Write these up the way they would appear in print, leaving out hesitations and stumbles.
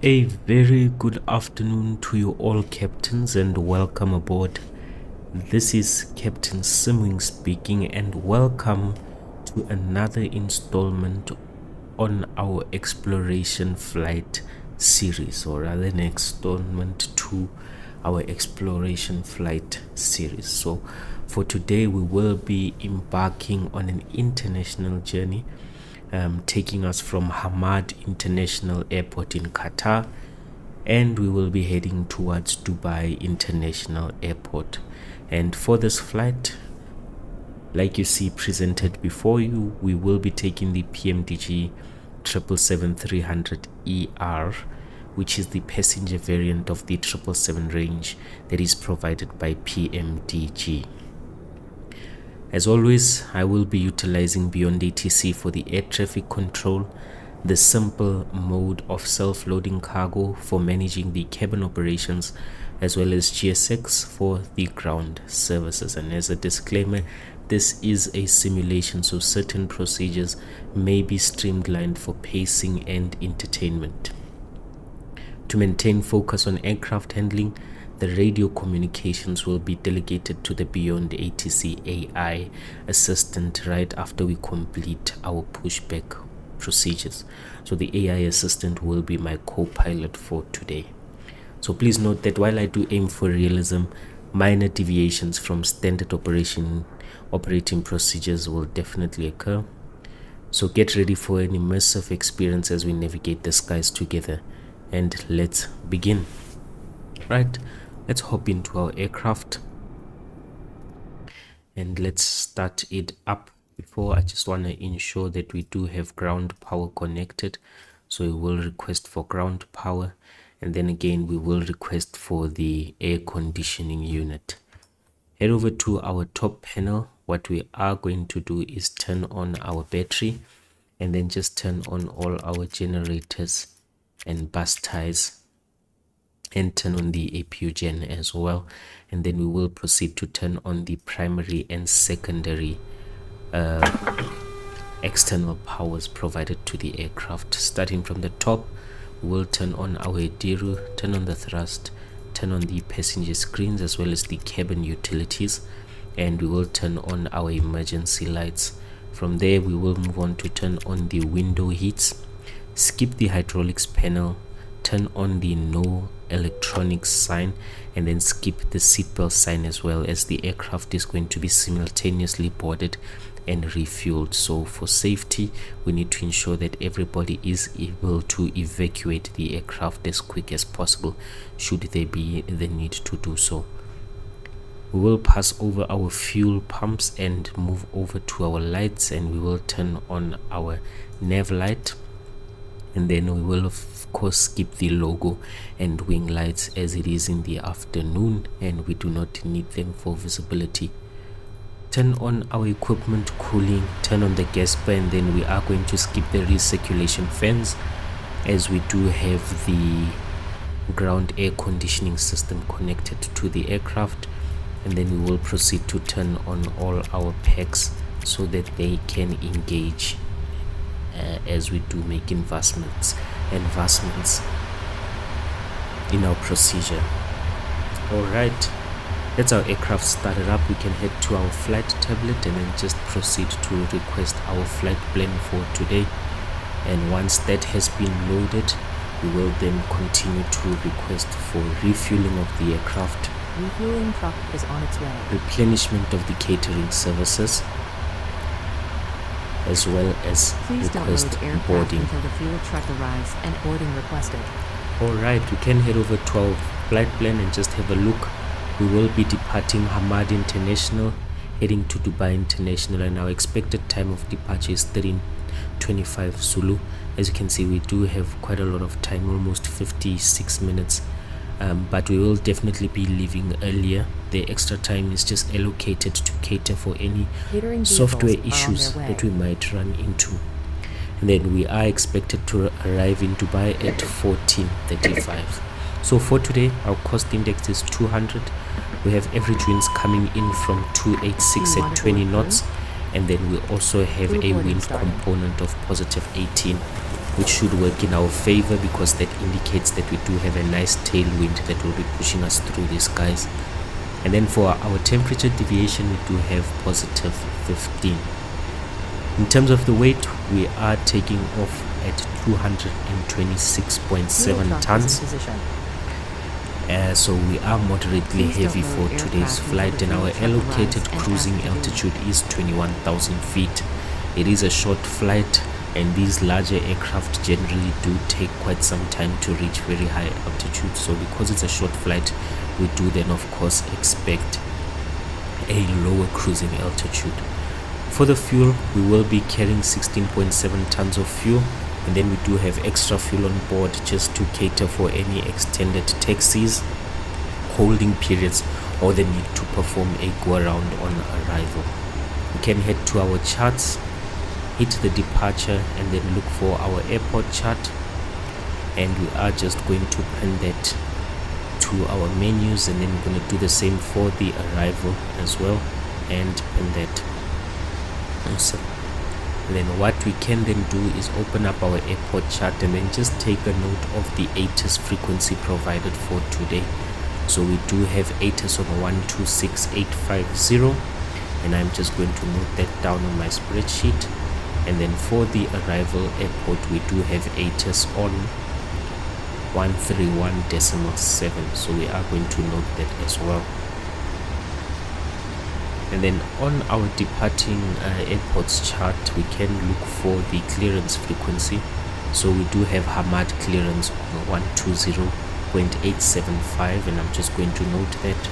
A very good afternoon to you all, captains, and welcome aboard. This is Captain Simwing speaking, and welcome to another installment on our exploration flight series, or rather an installment to our exploration flight series. So for today we will be embarking on an international journey, taking us from Hamad International Airport in Qatar, and we will be heading towards Dubai International Airport. And for this flight, like you see presented before you, we will be taking the PMDG 777-300ER, which is the passenger variant of the 777 range that is provided by PMDG. As always, I will be utilizing Beyond ATC for the air traffic control, the simple mode of self-loading cargo for managing the cabin operations, as well as GSX for the ground services. And as a disclaimer, this is a simulation, so certain procedures may be streamlined for pacing and entertainment. To maintain focus on aircraft handling, the radio communications will be delegated to the Beyond ATC AI assistant right after we complete our pushback procedures. So the AI assistant will be my co-pilot for today. So please note that while I do aim for realism, minor deviations from standard operating procedures will definitely occur. So get ready for an immersive experience as we navigate the skies together, and let's begin. Right, let's hop into our aircraft and let's start it up. Before, I just want to ensure that we do have ground power connected, so we will request for ground power, and then again we will request for the air conditioning unit. Head over to our top panel. What we are going to do is turn on our battery and then just turn on all our generators and bus ties, and turn on the APU gen as well, and then we will proceed to turn on the primary and secondary external powers provided to the aircraft. Starting from the top, we will turn on our EDIRU, turn on the thrust, turn on the passenger screens as well as the cabin utilities, and we will turn on our emergency lights. From there we will move on to turn on the window heats, skip the hydraulics panel, turn on the no electronics sign, and then skip the seatbelt sign, as well as the aircraft is going to be simultaneously boarded and refueled. So for safety, we need to ensure that everybody is able to evacuate the aircraft as quick as possible should there be the need to do so. We will pass over our fuel pumps and move over to our lights, and we will turn on our nav light, and then we will of course skip the logo and wing lights as it is in the afternoon and we do not need them for visibility. Turn on our equipment cooling, turn on the gasper, and then we are going to skip the recirculation fans as we do have the ground air conditioning system connected to the aircraft, and then we will proceed to turn on all our packs so that they can engage as we do make investments in our procedure. All right, that's our aircraft started up. We can head to our flight tablet and then just proceed to request our flight plan for today, and once that has been loaded, we will then continue to request for refueling of the aircraft. Refueling truck is on its way. Replenishment of the catering services, as well as Please request don't load aircraft boarding until the fuel truck arrives and boarding requested. Alright, we can head over to our flight plan and just have a look. We will be departing Hamad International, heading to Dubai International, and our expected time of departure is 13:25 Zulu. As you can see, we do have quite a lot of time, almost 56 minutes, but we will definitely be leaving earlier. The extra time is just allocated to cater for any software issues that we might run into. And then we are expected to arrive in Dubai at 14:35. So for today, our cost index is 200. We have average winds coming in from 286 at 20 knots, and then we also have a wind component of positive 18. which should work in our favor because that indicates that we do have a nice tailwind that will be pushing us through the skies. And then for our temperature deviation, we do have positive 15. In terms of the weight, we are taking off at 226.7 tons. So we are moderately heavy for today's flight, and our allocated cruising altitude is 21,000 feet. It is a short flight, and these larger aircraft generally do take quite some time to reach very high altitude. So because it's a short flight, we do then of course expect a lower cruising altitude. For the fuel, we will be carrying 16.7 tons of fuel, and then we do have extra fuel on board just to cater for any extended taxis, holding periods, or the need to perform a go around on arrival. We can head to our charts, hit the departure, and then look for our airport chart, and we are just going to pin that to our menus, and then we're going to do the same for the arrival as well and pin that. Awesome. And then what we can then do is open up our airport chart and then just take a note of the ATIS frequency provided for today. So we do have ATIS on 126850, and I'm just going to note that down on my spreadsheet. And then for the arrival airport, we do have ATIS on 131.7, so we are going to note that as well. And then on our departing airports chart, we can look for the clearance frequency. So we do have Hamad clearance on 120.875, and I'm just going to note that.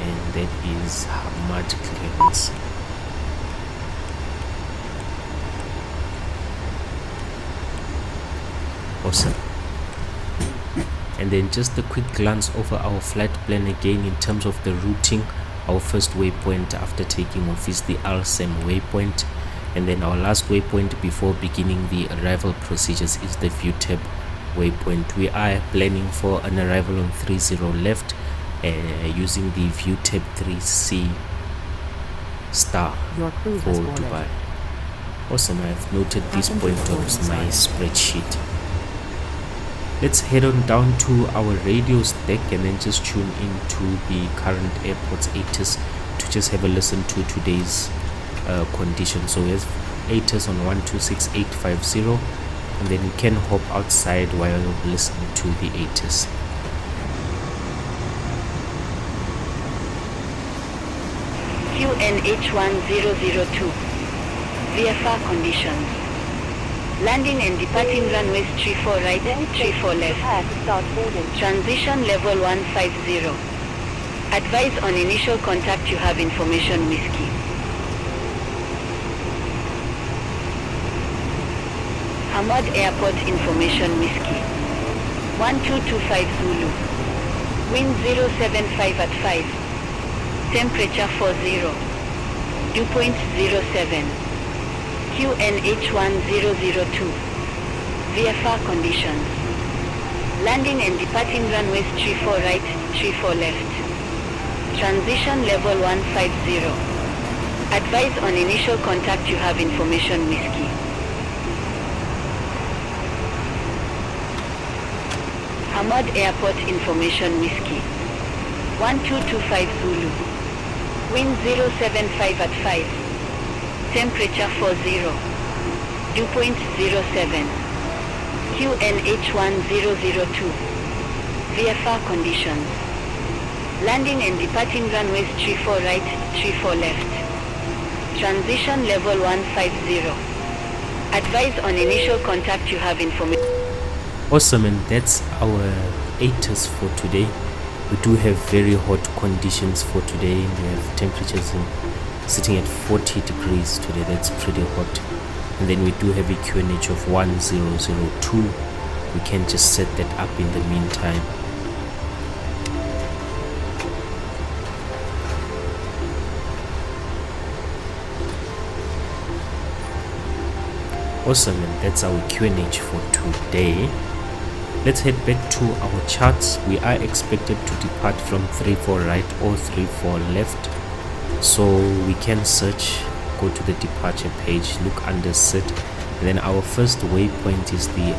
And that is Hamad clearance. Awesome. And then just a quick glance over our flight plan again in terms of the routing. Our first waypoint after taking off is the Al-Sam waypoint, and then our last waypoint before beginning the arrival procedures is the ViewTab waypoint. We are planning for an arrival on 30 left using the ViewTab 3C star for Dubai. Awesome, I've noted this point on my spreadsheet. Let's head on down to our radio stack and then just tune into the current airport's ATIS to just have a listen to today's conditions. So we have ATIS on 126850, and then you can hop outside while listening to the ATIS. QNH1002 VFR conditions. Landing and departing runways 34 right, 34 left. Transition level 150. Advise on initial contact you have information whiskey. Hamad Airport information whiskey. 1225 Zulu. Wind 075 at 5. Temperature 40. Dew point 07. QNH1002 VFR conditions. Landing and departing runways 34 right, 34 left. Transition level 150. Advise on initial contact you have information whiskey. Hamad Airport information whiskey. 1225 Zulu. Wind 075 at 5. Temperature 40. Dew point 07. QNH1002 VFR conditions. Landing and departing runways 34 right, 34 left. Transition level 150. Advise on initial contact you have information. Awesome, and that's our ATIS for today. We do have very hot conditions for today. We have temperatures sitting at 40 degrees today. That's pretty hot. And then we do have a QNH of 1002. We can just set that up in the meantime. Awesome, and that's our QNH for today. Let's head back to our charts. We are expected to depart from 34 right or 34 left, so we can search go to the departure page, look under set, and then our first waypoint is the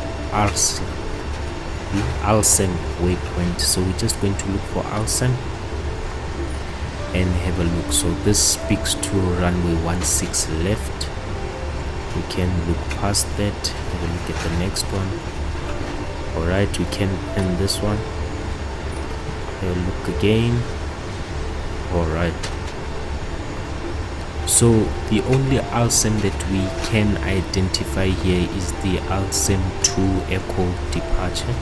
Alsen waypoint. So we're just going to look for Alsen and have a look. So this speaks to runway 16 left. We can look past that, have a look at the next one. Alright, we can end this one, have a look again. Alright, so the only Alsen that we can identify here is the Alsen 2 Echo departure,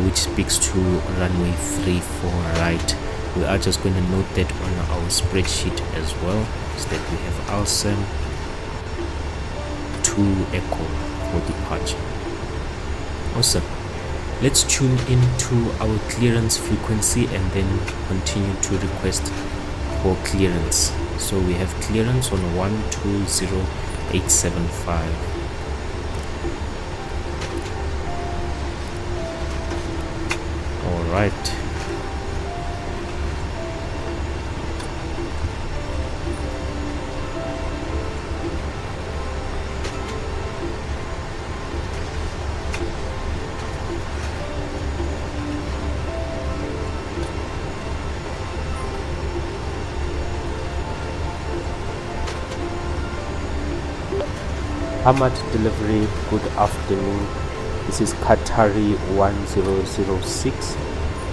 which speaks to runway 34 right. We are just going to note that on our spreadsheet as well, so that we have Alsen 2 Echo for departure. Awesome. Let's tune into our clearance frequency and then continue to request for clearance. So we have clearance on 120875. All right. Hamad delivery, good afternoon. This is Qatari 1006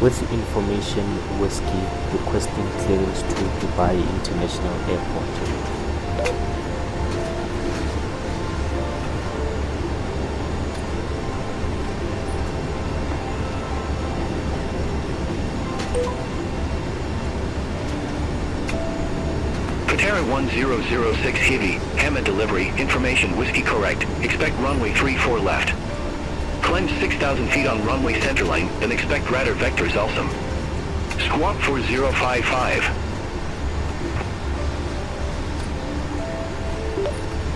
with information whiskey requesting clearance to Dubai International Airport. Qatar 1006 Heavy, Hamad delivery, information whiskey correct, expect runway 34 left. Climb 6,000 feet on runway centerline, then expect radar vectors also. Squawk 4055.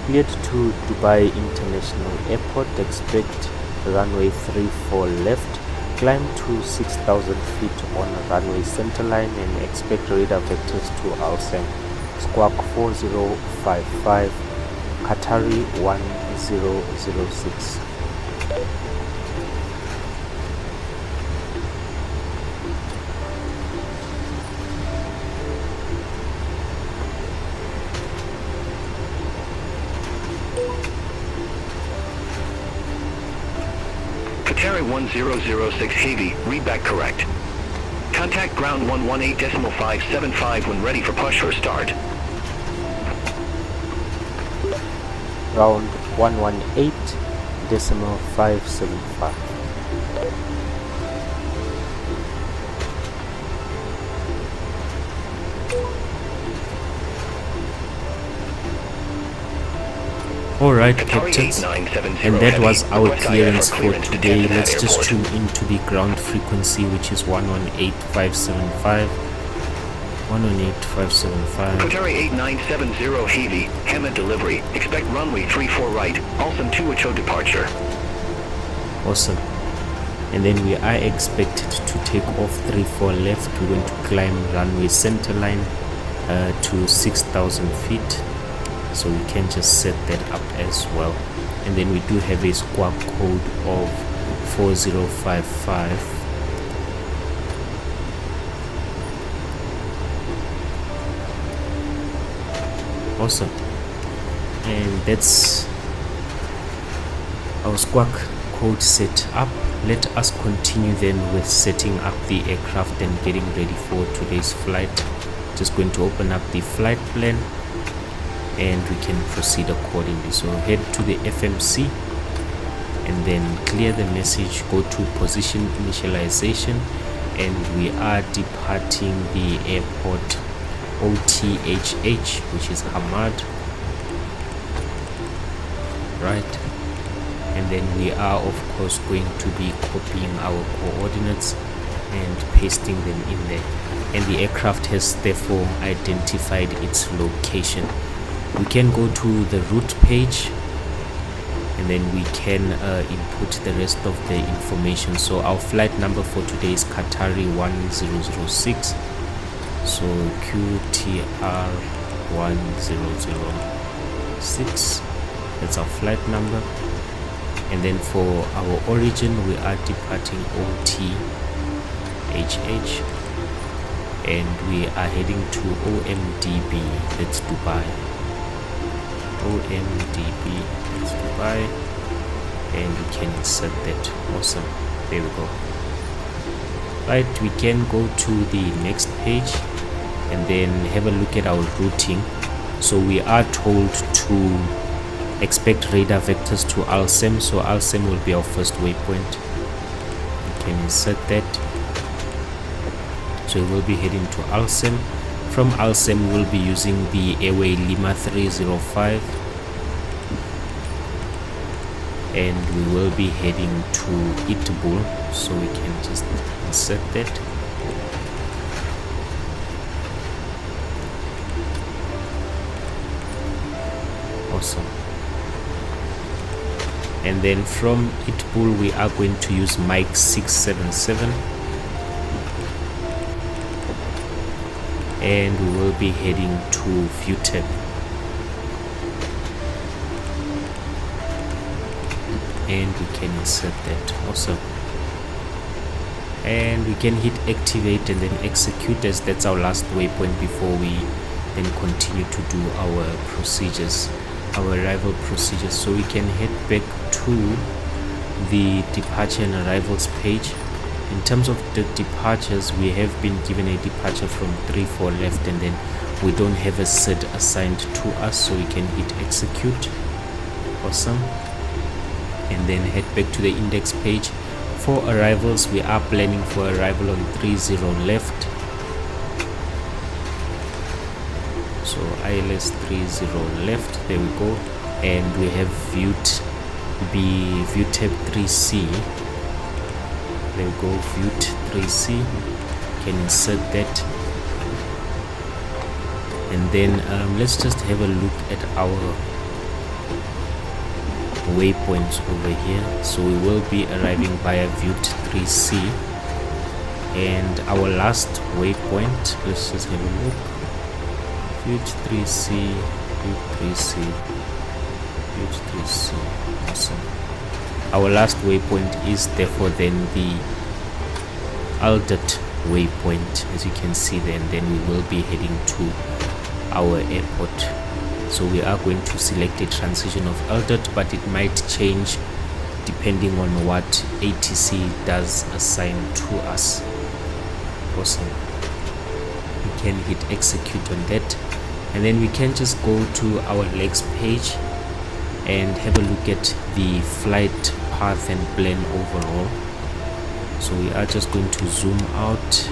Cleared to Dubai International Airport, expect runway 34 left. Climb to 6,000 feet on runway centerline and expect radar vectors to Alsen. Squawk 4055, Qatari 1006. Qatari 1006 Heavy, read back correct. Contact ground 118.575 when ready for push or start. Round 118.575. Alright, captains, and that was our clearance for today. Let's just tune into the ground frequency, which is 118.575. 118.575. Qatari 8970 Heavy, Hamad delivery, expect runway 34 right, Alsen 2 Ocho departure. Awesome. And then we are expected to take off 34 left. We're going to climb runway centerline to 6,000 feet. So we can just set that up as well. And then we do have a squawk code of 4055. Awesome. And that's our squawk code set up. Let us continue then with setting up the aircraft and getting ready for today's flight. Just going to open up the flight plan and we can proceed accordingly. So head to the FMC and then clear the message, go to position initialization, and we are departing the airport OTHH, which is Hamad, right? And then we are of course going to be copying our coordinates and pasting them in there, and the aircraft has therefore identified its location. We can go to the route page and then we can input the rest of the information. So our flight number for today is Qatari 1006, so QTR 1006. 6. That's our flight number. And then for our origin, we are departing OTHH, and we are heading to OMDB, that's Dubai. OMDB, that's Dubai, and we can insert that. Awesome, there we go. Right, we can go to the next page and then have a look at our routing. So we are told to expect radar vectors to Alsem, so Alsem will be our first waypoint. We can insert that. So we will be heading to Alsem. From Alsem we will be using the airway Lima 305, and we will be heading to Itbul, so we can just insert that. Awesome. And then from Itbul we are going to use Mike 677, and we will be heading to VUTEP. And we can insert that. Awesome. And we can hit activate and then execute, as that's our last waypoint before we then continue to do our procedures, our arrival procedures. So we can head back to the departure and arrivals page. In terms of the departures, we have been given a departure from 34 left, and then we don't have a SID assigned to us, so we can hit execute. Awesome. And then head back to the index page. For arrivals, we are planning for arrival on 30 left, so ILS 30 left, there we go. And we have VUTEP 3C, there we go, VUT 3C, can insert that. And then let's just have a look at our waypoints over here. So we will be arriving via VUT 3C, and our last waypoint, let's just have a look. VUT 3C, VUT 3C, VUT 3C. Awesome. Our last waypoint is therefore then the Aldet waypoint, as you can see there, and then we will be heading to our airport. So we are going to select a transition of Aldet, but it might change depending on what ATC does assign to us. Awesome. We can hit execute on that, and then we can just go to our legs page and have a look at the flight path and plan overall. So we are just going to zoom out,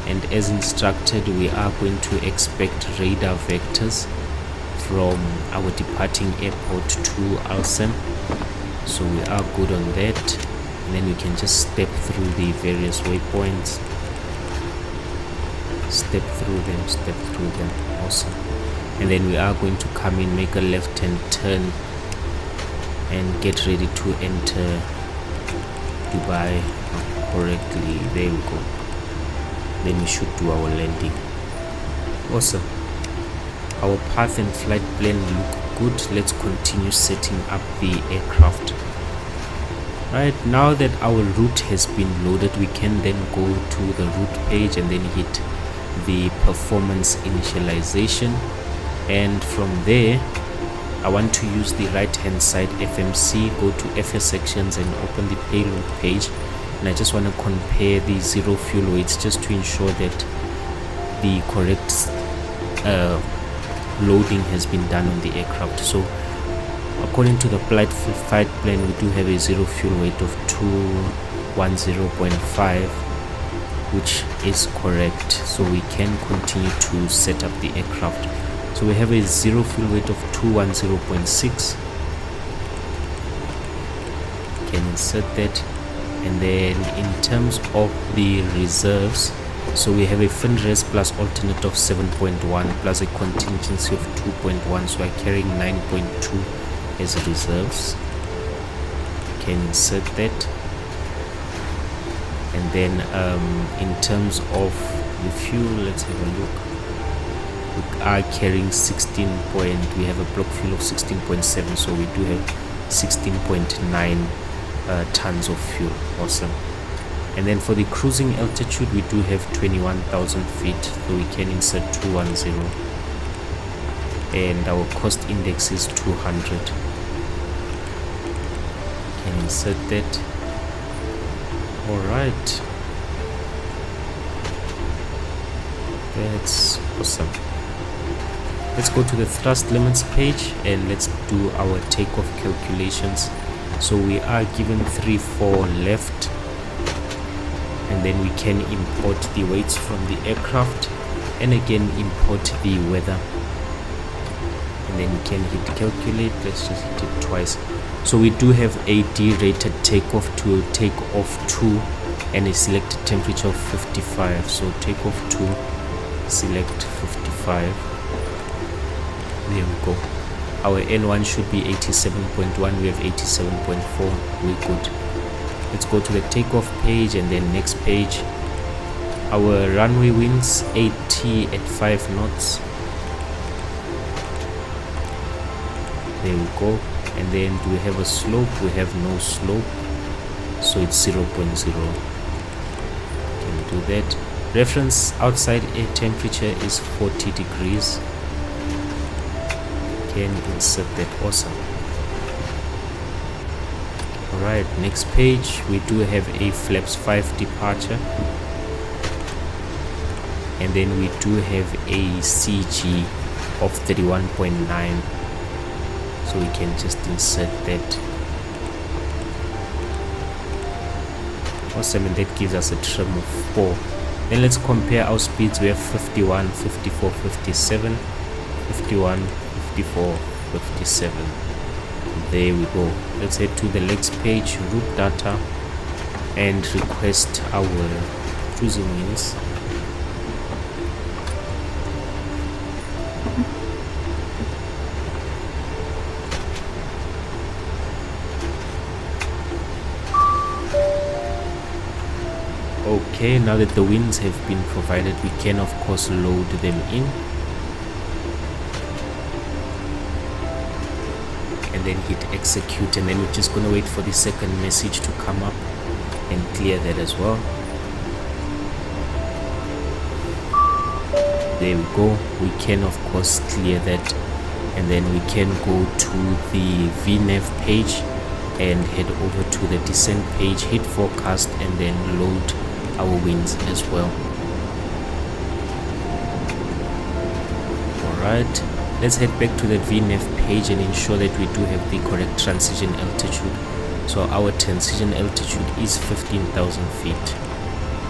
and as instructed, we are going to expect radar vectors from our departing airport to Alsem. So we are good on that, and then we can just step through the various waypoints, step through them. Awesome. And then we are going to come in, make a left hand turn, and get ready to enter Dubai correctly. There we go. Then we should do our landing. Awesome. Our path and flight plan look good. Let's continue setting up the aircraft. Right, now that our route has been loaded, we can then go to the route page and then hit the performance initialization, and from there I want to use the right hand side FMC, go to FS sections and open the payload page, and I just want to compare the 0 fuel weights just to ensure that the correct loading has been done on the aircraft. So according to the flight plan, we do have a 0 fuel weight of 210.5, which is correct, so we can continue to set up the aircraft. So we have a 0 fuel weight of 210.6, can insert that. And then in terms of the reserves, so we have a fin res plus alternate of 7.1 plus a contingency of 2.1, so we're carrying 9.2 as reserves. Can insert that. And then in terms of the fuel, let's have a look. We are carrying 16 point, we have a block fuel of 16.7, so we do have 16.9 tons of fuel. Awesome. And then for the cruising altitude, we do have 21,000 feet, so we can insert 210, and our cost index is 200. Can insert that. All right, that's awesome. Let's go to the thrust limits page and let's do our takeoff calculations. So we are given 3-4 left, and then we can import the weights from the aircraft and again import the weather, and then we can hit calculate. Let's just hit it twice. So we do have a D-rated takeoff to take off 2 and a selected temperature of 55. So takeoff 2, select 55. There we go. Our N1 should be 87.1. We have 87.4. We're good. Let's go to the takeoff page and then next page. Our runway winds 80 at 5 knots. There we go. And then do we have a slope? We have no slope, so it's 0.0. Can do that. Reference outside air temperature is 40 degrees. Can insert that. Awesome. Alright, next page, we do have a flaps 5 departure, and then we do have a CG of 31.9, so we can just insert that. Awesome, and that gives us a trim of 4. Then let's compare our speeds. We have 51, 54, 57, 51, 54, 57. There we go. Let's head to the next page, route data, and request our cruising winds. Okay, now that the winds have been provided, we can of course load them in, and then hit execute, and then we're just going to wait for the second message to come up and clear that as well. There we go. We can of course clear that, and then we can go to the VNAV page and head over to the descent page, hit forecast, and then load our winds as well. Alright, let's head back to the VNAV page and ensure that we do have the correct transition altitude. So our transition altitude is 15,000 feet.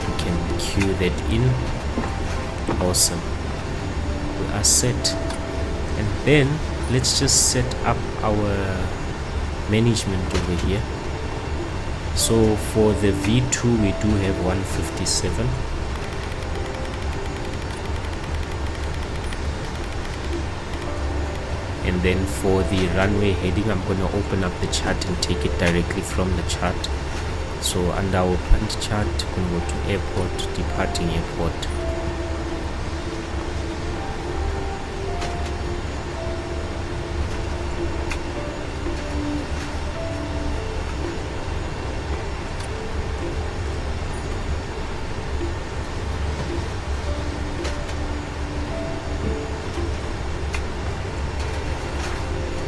We can cue that in. Awesome, we are set. And then let's just set up our management over here. So for the V2 we do have 157, and then for the runway heading, I'm going to open up the chart and take it directly from the chart. So under our point chart, we're going to go to airport, departing airport.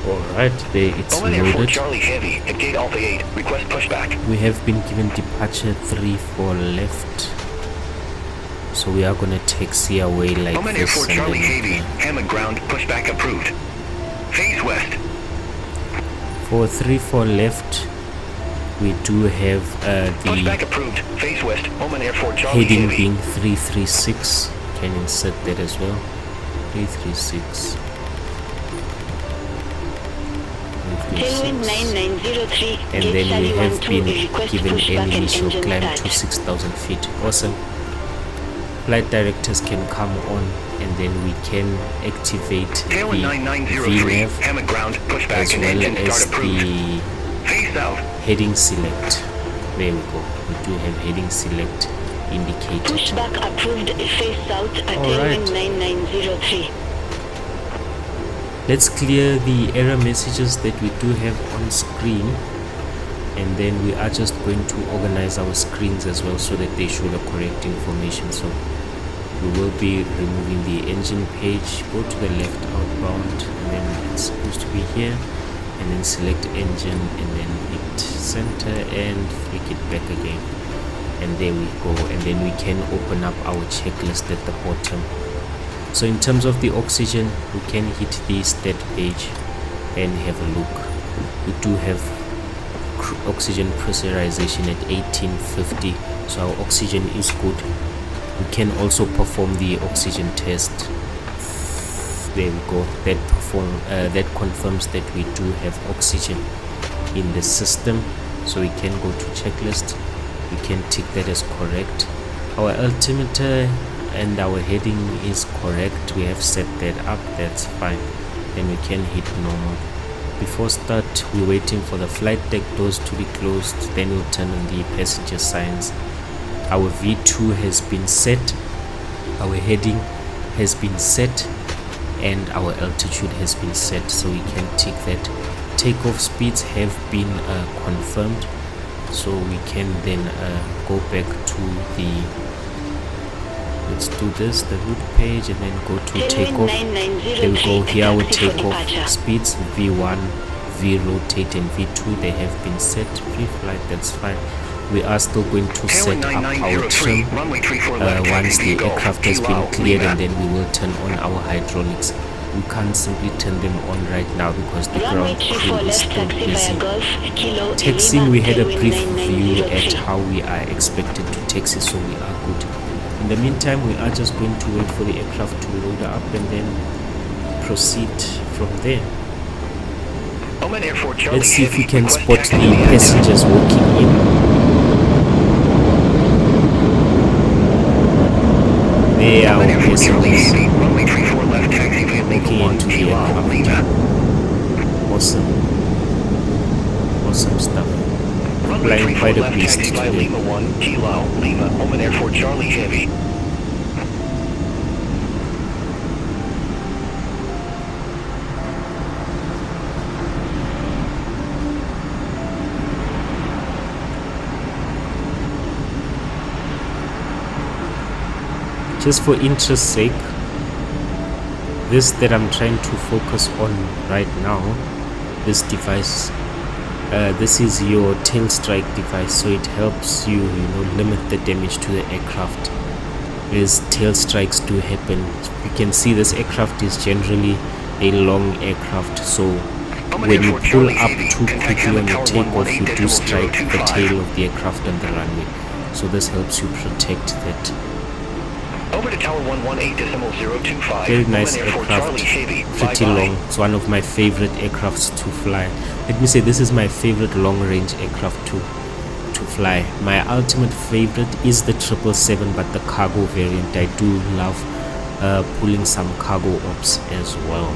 Alright, there it's Oman Air 4 loaded. Charlie Heavy at gate Alpha 8. Request pushback. We have been given departure 3-4 left, so we are going to taxi away like Oman Air this. 4 And Charlie then Heavy. Hamad ground pushback approved. Face west. for 3-4 left, we do have Pushback the approved. Face west. Oman Air 4 Charlie heading Heavy. being 336. Can insert that as well. 336. Tailwind 9903. And Gate then we Sally have 12, been request given pushback an and initial engine climb start. to 6,000 feet. Awesome. Flight directors can come on, and then we can activate the Tailwind 9903. VNAV Hamad ground pushback as and well engine as start approved. the Face south. heading select. There we go. We do have heading select indicated. Pushback approved. Face south at Alright. Tailwind 9903. Let's clear the error messages that we do have on screen, and then we are just going to organize our screens as well so that they show the correct information. So we will be removing the engine page. Go to the left outbound, and then it's supposed to be here, and then select engine, and then hit center and flick it back again, and there we go. And then we can open up our checklist at the bottom. So in terms of the oxygen, we can hit the stat page and have a look. We do have oxygen pressurization at 1850, so our oxygen is good. We can also perform the oxygen test. There we go. That confirms that we do have oxygen in the system. So we can go to checklist. We can tick that as correct. Our altimeter and our heading is correct. We have set that up. That's fine. Then we can hit normal. Before start, we're waiting for the flight deck doors to be closed. Then we'll turn on the passenger signs. Our V2 has been set, our heading has been set, and our altitude has been set, so we can tick that. Takeoff speeds have been confirmed, so we can then go back to the, let's do this, the route page, and then go to takeoff. There we go. Here our takeoff speeds, V1, V rotate, and V2, they have been set. Pre-flight, that's fine. We are still going to set up our trim once the aircraft has been cleared, and then we will turn on our hydraulics. We can't simply turn them on right now because the ground crew is still busy. Taxiing, we had a brief view at how we are expected to taxi, so we are good. In the meantime, we are just going to wait for the aircraft to load up and then proceed from there. Let's see if we can spot the passengers walking in. There are our passengers walking into the aircraft. Awesome. Awesome stuff. Flying quite a beast today. Lima 1, Kilo, Lima, Oman Airport Charlie Heavy. Just for interest's sake, this that I'm trying to focus on right now, this device, this is your tail strike device, so it helps you, limit the damage to the aircraft as tail strikes do happen. You can see this aircraft is generally a long aircraft, so when you pull up too quickly on your takeoff, you do strike the tail of the aircraft on the runway, so this helps you protect that. Over to tower 118.025. Very nice aircraft, pretty long. It's one of my favorite aircrafts to fly. Let me say, this is my favorite long-range aircraft to fly. My ultimate favorite is the 777, but the cargo variant. I do love pulling some cargo ops as well.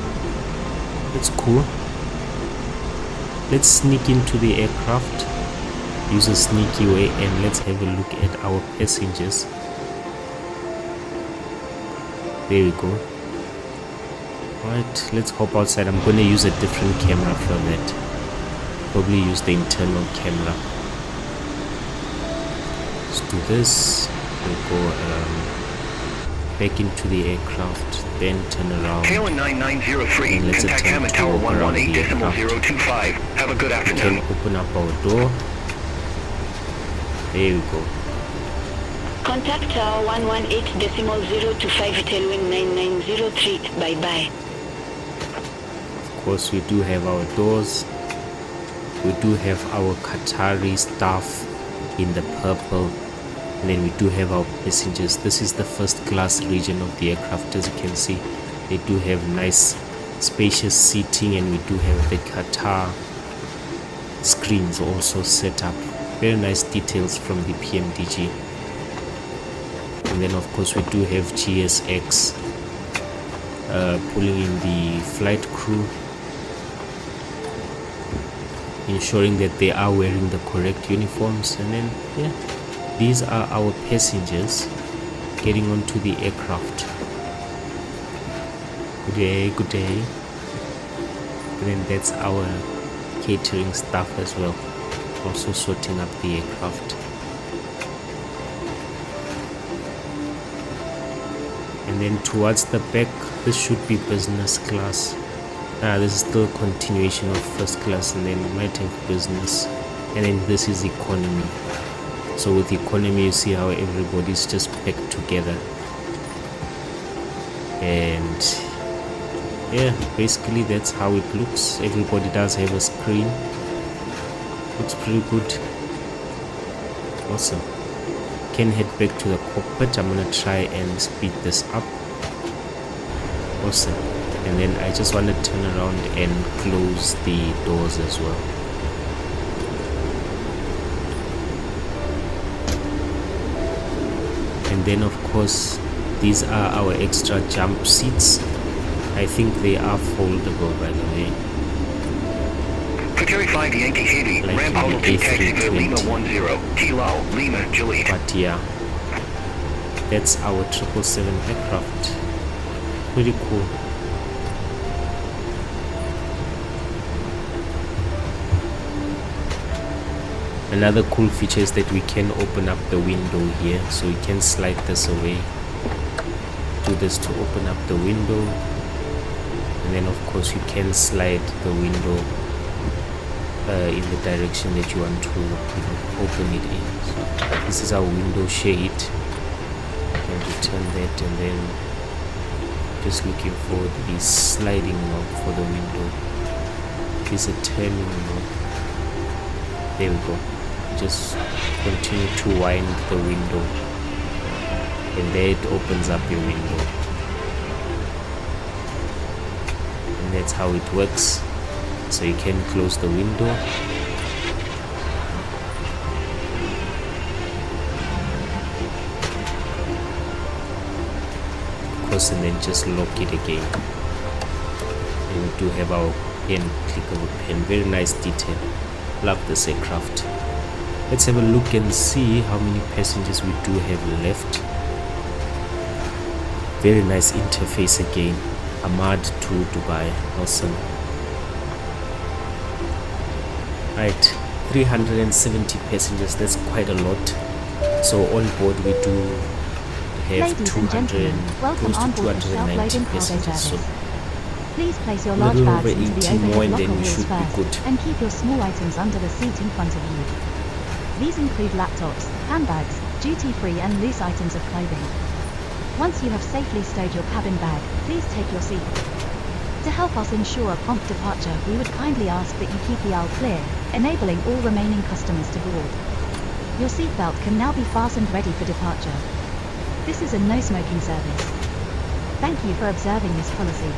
It's cool. Let's sneak into the aircraft, use a sneaky way, and let's have a look at our passengers. There we go. Alright, let's hop outside. I'm going to use a different camera for that. Probably use the internal camera. Let's do this. We'll go back into the aircraft, then turn around. KLM 9903, and let's contact Hamad attempt to Tower walk around the 118.025. Have a good We afternoon. can open up our door. There we go. Contact tower 118.025 tailwind 9903. Bye-bye. Of course, we do have our doors. We do have our Qatari staff in the purple, and then we do have our passengers. This is the first class region of the aircraft. As you can see, they do have nice spacious seating, and we do have the Qatar screens also set up. Very nice details from the PMDG. And then of course we do have GSX pulling in the flight crew, ensuring that they are wearing the correct uniforms. And then yeah, these are our passengers getting onto the aircraft. Good day, good day. And then that's our catering staff as well, also sorting up the aircraft. And then towards the back, this should be business class. This is still a continuation of first class, and then we might have business, and then this is economy. So with economy, you see how everybody's just packed together. And yeah, basically that's how it looks. Everybody does have a screen. Looks pretty good. Awesome. Can head back to the cockpit. I'm gonna try and speed this up. Awesome. And then I just want to turn around and close the doors as well. And then of course these are our extra jump seats. I think they are foldable, by the way. Qatari 5 Yankee Haiti, Like ramp in hold the to taxi for Lima A320. 10, T-Lao, Lima, Juliet. But yeah, that's our 777 aircraft. Pretty cool. Another cool feature is that we can open up the window here, so we can slide this away. Do this to open up the window, and then of course you can slide the window in the direction that you want to open it in. So this is our window shade. And return that, and then just looking for the sliding knob for the window. Is a turning knob. There we go. Just continue to wind the window, and there it opens up your window. And that's how it works. So you can close the window, of course, and then just lock it again. And we do have our pen, clickable pen. Very nice detail. Love this aircraft. Let's have a look and see how many passengers we do have left. Very nice interface again. Hamad to Dubai. Awesome. Right, 370 passengers. That's quite a lot. So on board we do have Ladies and 200, gentlemen, welcome close to on board the 290 self-loading cargo passengers. So service. Please place your a large little bags over into the 80 more, overhead and then locker we wheels should be first, good. and keep your small items under the seat in front of you. These include laptops, handbags, duty-free and loose items of clothing. Once you have safely stowed your cabin bag, please take your seat. To help us ensure a prompt departure, we would kindly ask that you keep the aisle clear, enabling all remaining customers to board. Your seatbelt can now be fastened ready for departure. This is a no-smoking service. Thank you for observing this policy.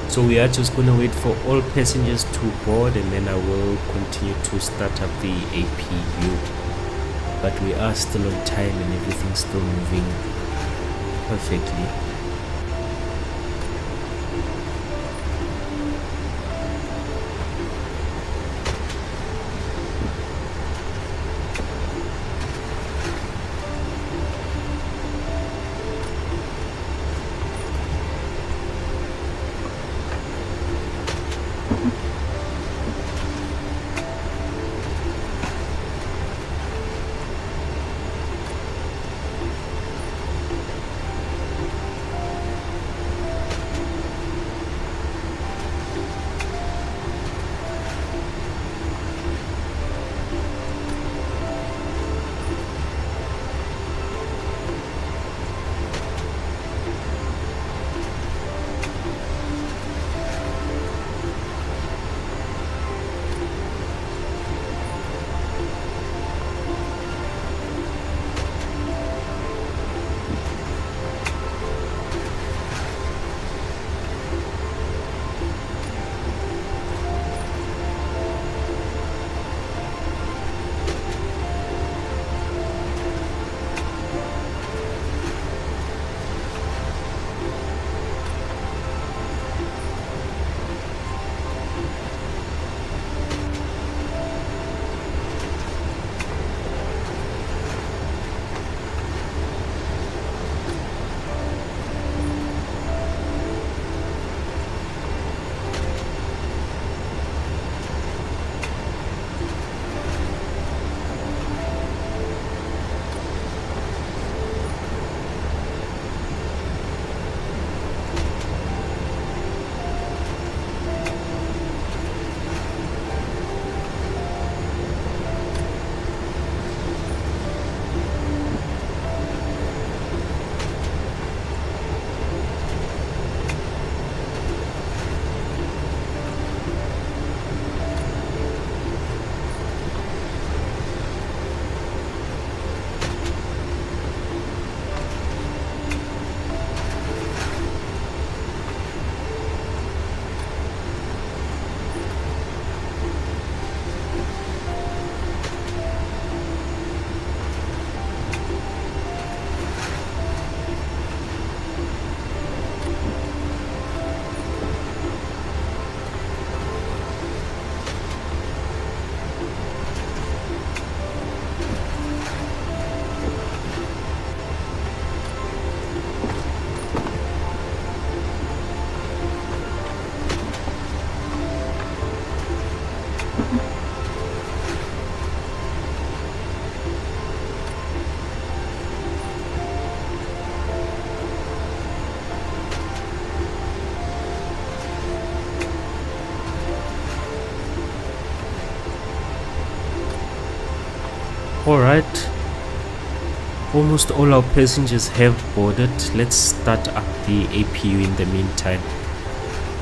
So we are just going to wait for all passengers to board, and then I will continue to start up the APU. But we are still on time and everything's still moving perfectly. Alright, almost all our passengers have boarded. Let's start up the APU in the meantime.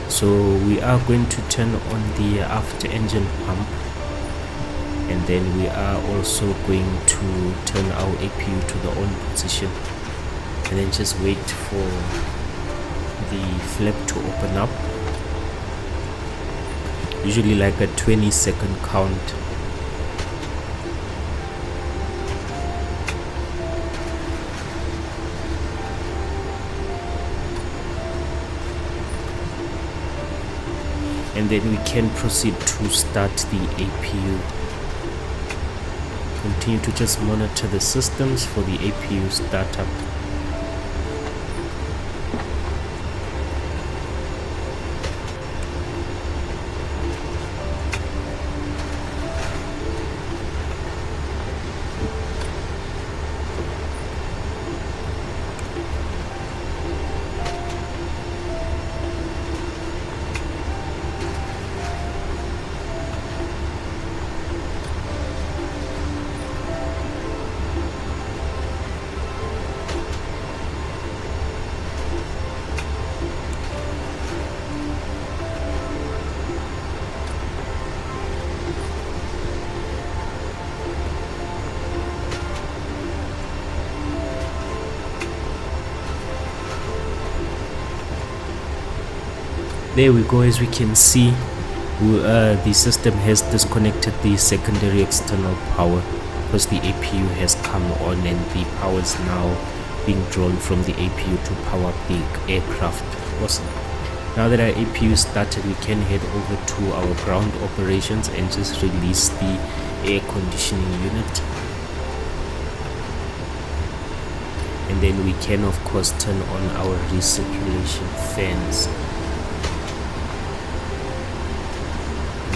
So we are going to turn on the aft engine pump, and then we are also going to turn our APU to the on position, and then just wait for the flap to open up, usually like a 20-second count. And then we can proceed to start the APU. Continue to just monitor the systems for the APU startup. There we go. As we can see, the system has disconnected the secondary external power because the APU has come on, and the power is now being drawn from the APU to power up the aircraft. Awesome. Now that our APU is started, we can head over to our ground operations and just release the air conditioning unit, and then we can of course turn on our recirculation fans.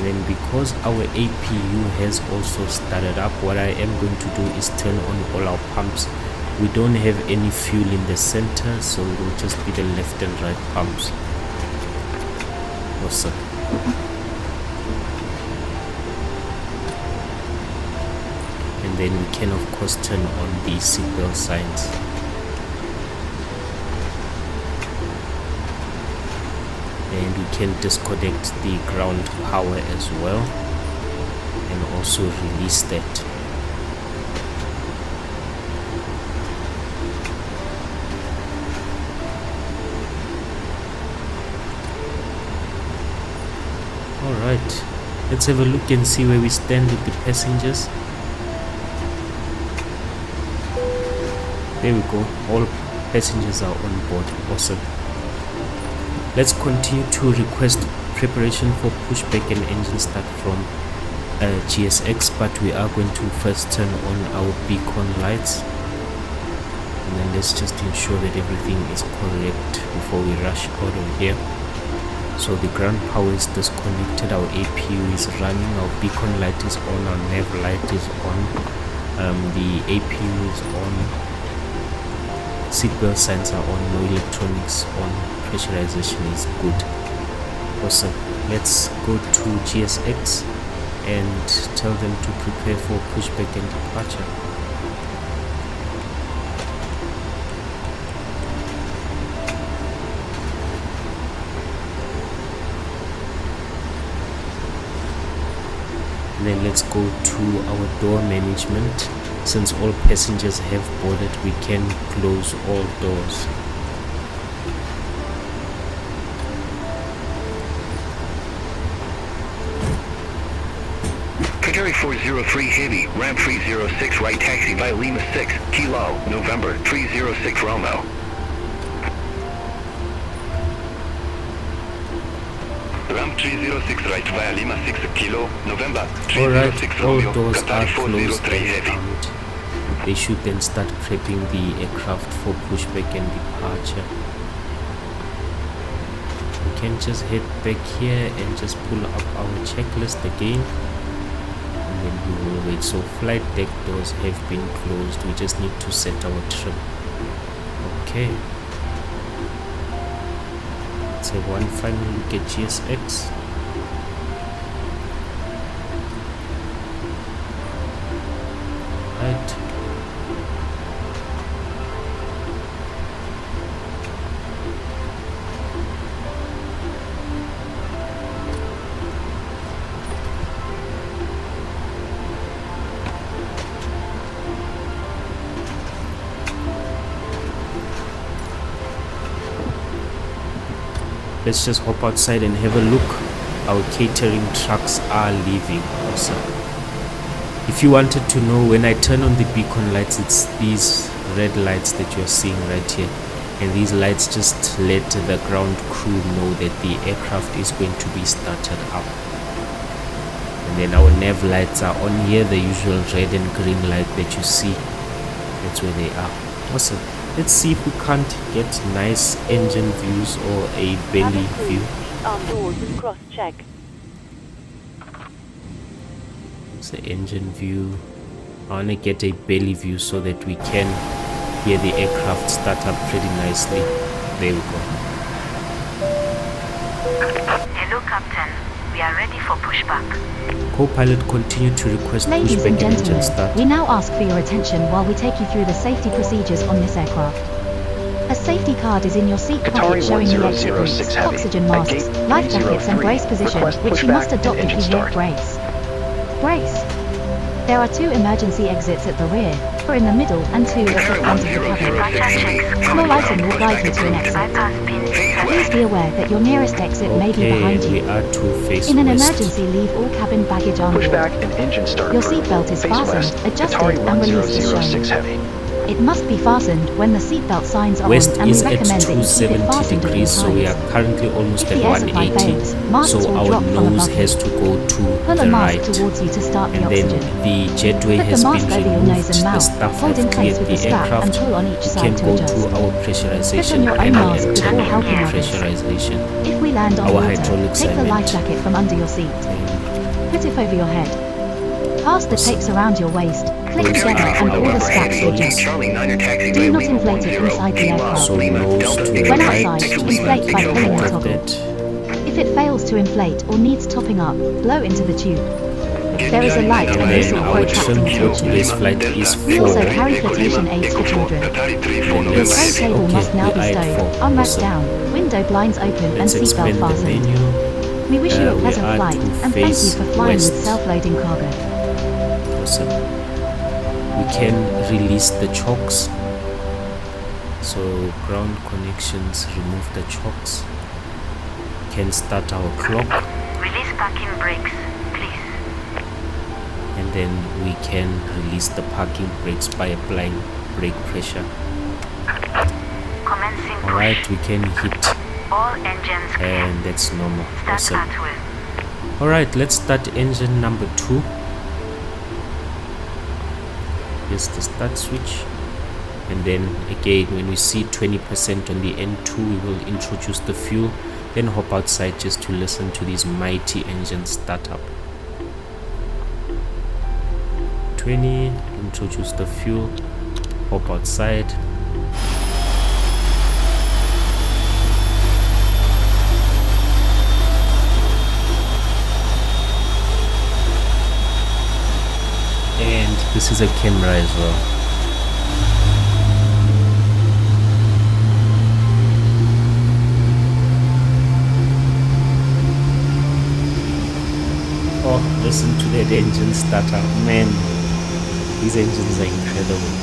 And then because our APU has also started up, what I am going to do is turn on all our pumps. We don't have any fuel in the center, so it will just be the left and right pumps. Awesome. And then we can of course turn on the seatbelt signs. And we can disconnect the ground power as well, and also release that. Alright, let's have a look and see where we stand with the passengers. There we go, all passengers are on board. Awesome. Let's continue to request preparation for pushback and engine start from GSX, but we are going to first turn on our beacon lights, and then let's just ensure that everything is correct before we rush out of here. So the ground power is disconnected, our APU is running, our beacon light is on, our nav light is on, the APU is on, seatbelt signs are on, no electronics on, pressurization is good. Awesome. Let's go to GSX and tell them to prepare for pushback and departure. And then let's go to our door management. Since all passengers have boarded, we can close all doors. Qatari 403 Heavy, ramp 306 right taxi by Lima 6, Kilo, November 306 Romeo. Ramp 306 right via Lima 6 Kilo, November 306 all Romeo, doors Qatar are 403 closed Heavy. and they should then start prepping the aircraft for pushback and departure. We can just head back here and just pull up our checklist again, and then we will wait. So flight deck doors have been closed, we just need to set our trip. Okay, let's have one final look at GSX. right. Let's just hop outside and have a look. Our catering trucks are leaving. Awesome. If you wanted to know, when I turn on the beacon lights, it's these red lights that you're seeing right here, and these lights just let the ground crew know that the aircraft is going to be started up. And then our nav lights are on here, the usual red and green light that you see. That's where they are. Awesome. Let's see if we can't get nice engine views or a belly view. Cross-check. It's the engine view. I want to get a belly view so that we can hear the aircraft start up pretty nicely. There we go. Hello, Captain. We are ready for pushback. Co-pilot continue to request Ladies pushback and and engine gentlemen, start. we now ask for your attention while we take you through the safety procedures on this aircraft. A safety card is in your seat pocket showing the exit routes, oxygen masks, life jackets and brace position, which you must adopt if you hear brace. Brace. There are 2 emergency exits at the rear, 4 in the middle and 2 at the front of the cabin. Small lighting will guide you to an exit. Please be aware that your nearest exit may be behind Okay, we you. are to face In an west. emergency, leave all cabin baggage on board. Pushback and engine start. Your seatbelt is Face fastened, west. adjusted Qatari and released as 1006 shown. heavy. It must be fastened when the seatbelt signs are West on, and we is at recommend that you keep it 270 fastened at all degrees, so we are times. currently almost If at the air supply 180, fails, masks so will our drop from nose above has you. to go to Pull a the mask right, towards you to start the and then oxygen. the jetway Put has the been mask over your removed. nose and The mouth, staff hold in have place cleared with the the strap aircraft. and pull on each We side can to go adjust. to our Put pressurization on your own panel mask and turn before on helping the others. pressurization. If we land on Our water, hydraulic take the life cement. jacket from under your seat. And Put it over your head. Pass the tapes around your waist, click Those together are and pull our the straps to hydraulics. adjust. Charlie 9er taxiway Do not Lima inflate it 10, inside the aircraft. so nose to the When right, outside, just inflate like by in pulling the front of toggle. that. If it fails to inflate or needs topping up, blow into the tube. There is a light and And then whistle our trim protracting for the tube. today's flight is We 4. also carry flotation aids for children. And The let's, tray table okay, must now we be eyed stowed, 4. armrest Awesome. down, window blinds open and Let's seatbelt expand the fastened. menu. We wish you a We pleasant are flight to and thank you face for flying west. with self-loading cargo. Awesome. We can release the chocks. So ground connections, remove the chocks. Can start our clock, Release parking brakes, please. and then we can release the parking brakes by applying brake pressure. Commencing push. Alright, we can hit, All engines clear. and that's normal. Start Awesome. at will. Alright, let's start engine number 2. Here's the start switch, and then again when we see 20% on the N2, we will introduce the fuel, then hop outside just to listen to these mighty engines start up. 20, introduce the fuel, hop outside. And this is a camera as well. Oh, listen to that engine start up, man. These engines are incredible.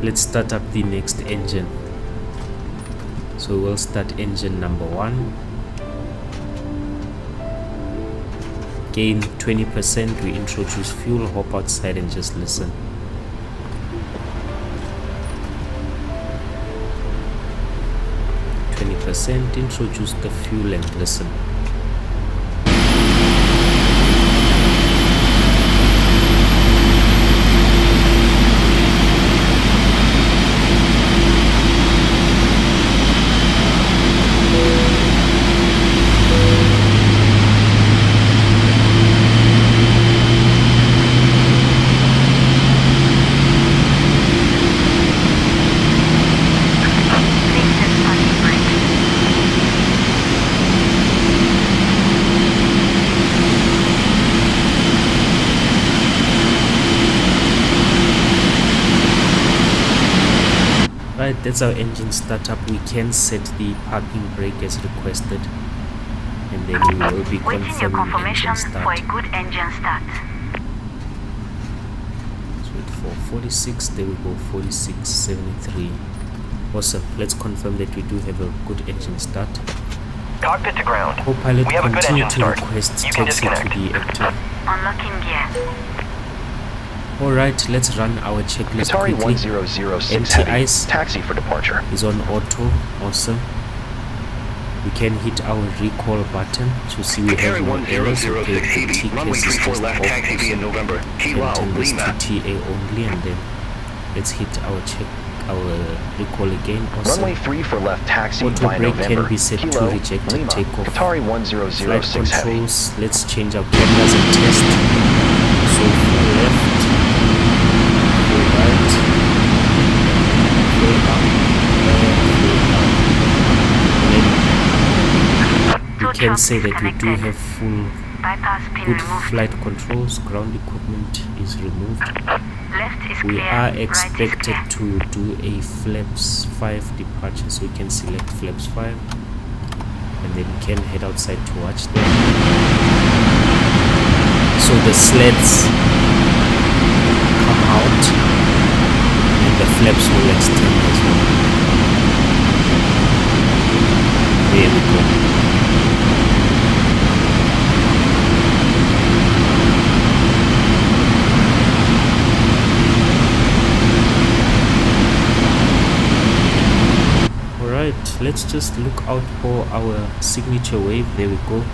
Let's start up the next engine. So we'll start engine number 1. Gain 20%, we introduce fuel, hop outside and just listen. %, introduce the fuel and listen. that's our engine startup. We can set the parking brake as requested, and then we will be Waiting your confirming confirmation engine for start. a good engine start. Let's wait for 46. There we go, 46.73. Awesome. Let's confirm that we do have a good engine start. Cockpit to ground. Co-pilot, We have a good continue engine to start. request You can taxi to disconnect. be active. Unlocking gear. Alright, let's run our checklist Qatari quickly. 1006 Heavy. MTIs Taxi for departure. is on auto. Awesome. We can hit our recall button to see we have Qatari no errors. 1006 Okay, Heavy, the runway TCAS is 34 just left, off. taxi via November, Kilo, And this Lima. TTA only, and then let's hit our recall again. Awesome. Runway 3 for left, taxi Auto via brake November. can be set to Kilo, rejected Lima. takeoff. Qatari Flight 1006 Heavy. controls, let's change our cameras and test. So full left, full right, full up, and full down. Then we can say that we do have full Bypass pin good removed. flight controls. Ground equipment is removed. Left is We clear. are Right is expected clear. to do a flaps 5 departure, so we can select flaps 5 and then we can head outside to watch them. So the sleds come out and the flaps will extend as well. There we go. Alright, let's just look out for our signature wave. There we go,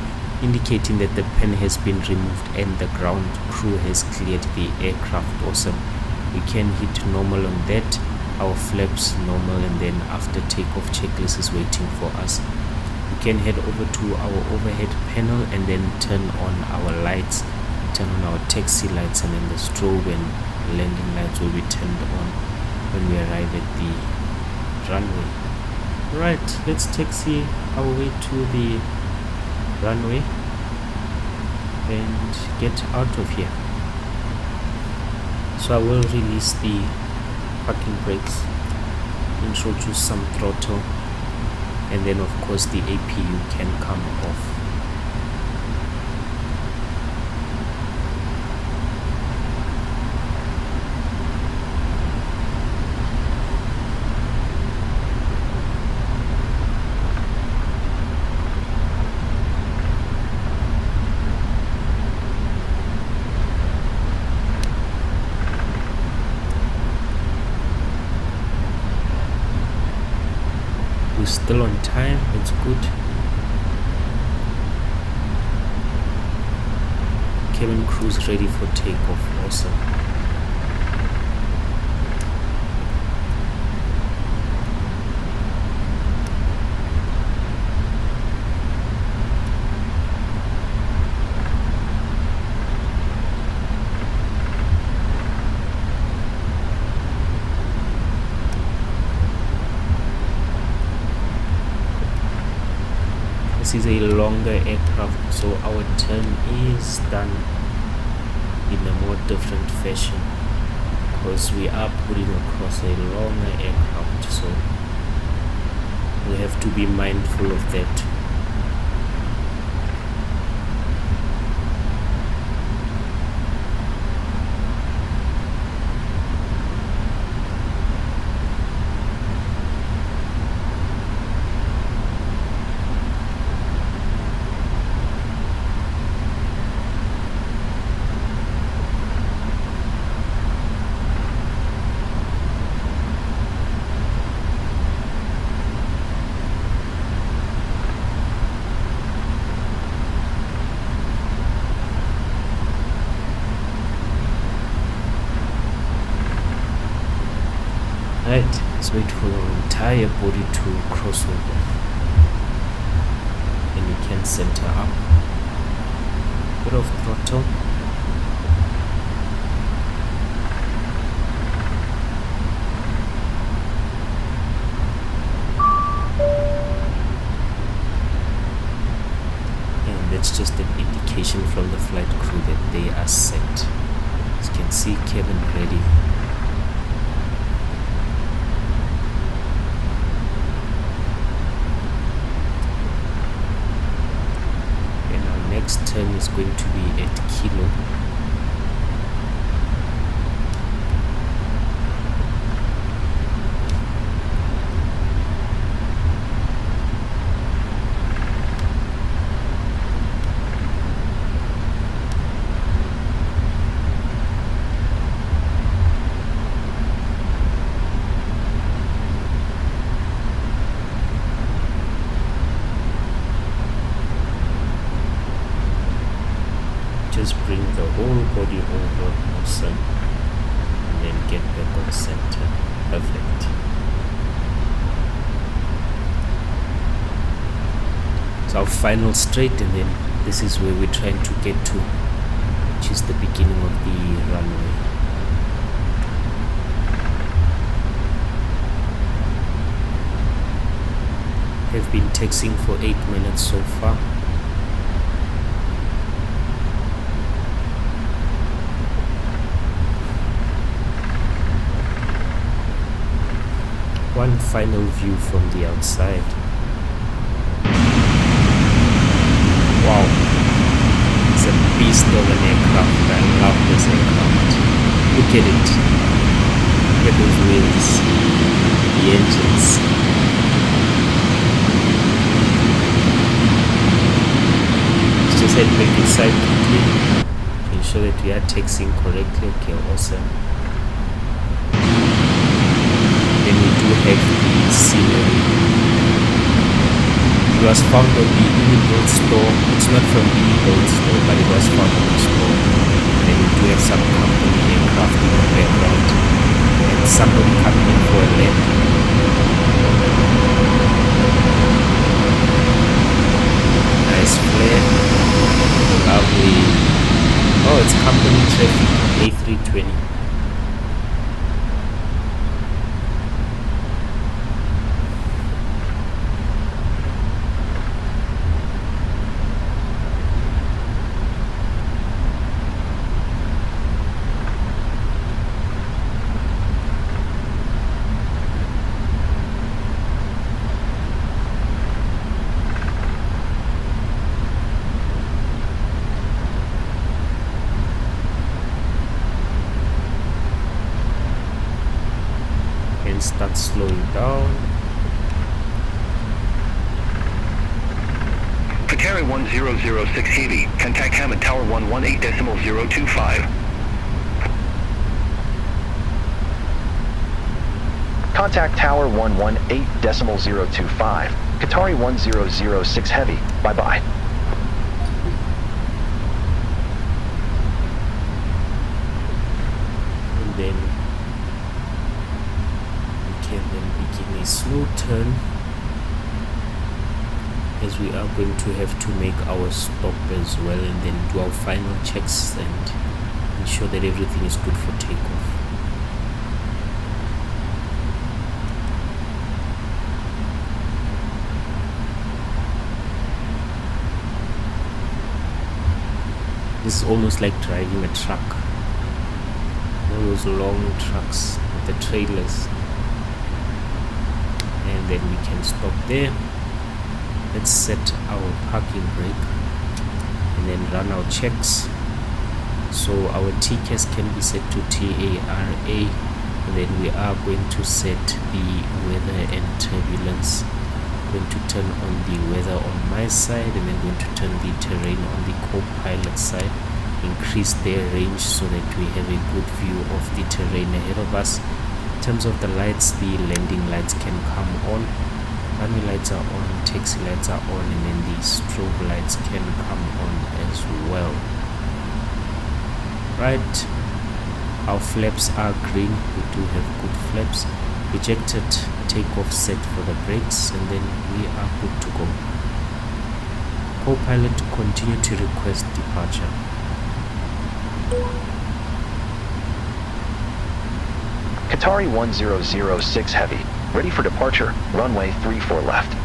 indicating that the pen has been removed and the ground crew has cleared the aircraft. Awesome. We can hit normal on that, our flaps normal, and then after takeoff checklist is waiting for us. We can head over to our overhead panel and then turn on our lights, turn on our taxi lights, and then the strobe and landing lights will be turned on when we arrive at the runway. Right, let's taxi our way to the runway and get out of here. So I will release the parking brakes, introduce some throttle, and then of course the APU can come off. We're still on time, it's good. Cabin crew's ready for takeoff. Awesome. This is a longer aircraft, so our turn is done in a more different fashion because we are putting across a longer aircraft, so we have to be mindful of that. Right, let's wait for our entire body to cross over. Then we can center up. Bit of throttle. And that's just an indication from the flight crew that they are set. As you can see, cabin ready. turn is going to be at kilo. Just bring the whole body over, awesome, and then get back on center. Perfect. So our final straight, and then this is where we're trying to get to, which is the beginning of the runway. Have been taxiing for 8 minutes so far. One final view from the outside. Wow, it's a beast of an aircraft. I love this aircraft. Look at it. Look at those wheels, the engines. Let's just head back inside quickly to ensure that we are taxiing correctly. Okay, awesome. Then we do have the scenery. It was found on the illegal store. It's not from the illegal store, but it was found on the store. And then we do have some company aircraft in the background, and somebody coming in for a land. Nice flare. Lovely. Oh, it's company traffic, A320. Start slowing down. Qatar 1006 Heavy, contact Hamad Tower 118.025. Contact Tower 118.025. Qatari 1006 Heavy. Bye-bye. And then begin a slow turn, as we are going to have to make our stop as well, and then do our final checks and ensure that everything is good for takeoff. This is almost like driving a truck. All those long trucks with the trailers. And then we can stop there. Let's set our parking brake and then run our checks. So our TCAS can be set to TARA, and then we are going to set the weather and turbulence. Going to turn on the weather on my side, and then going to turn the terrain on the co-pilot side. Increase their range so that we have a good view of the terrain ahead of us. In terms of the lights, the landing lights can come on, runway lights are on, taxi lights are on, and then the strobe lights can come on as well. Right, our flaps are green. We do have good flaps. Ejected takeoff set for the brakes, and then we are good to go. Co-pilot to continue to request departure. Qatari 1006 Heavy. Ready for departure. Runway 34 left.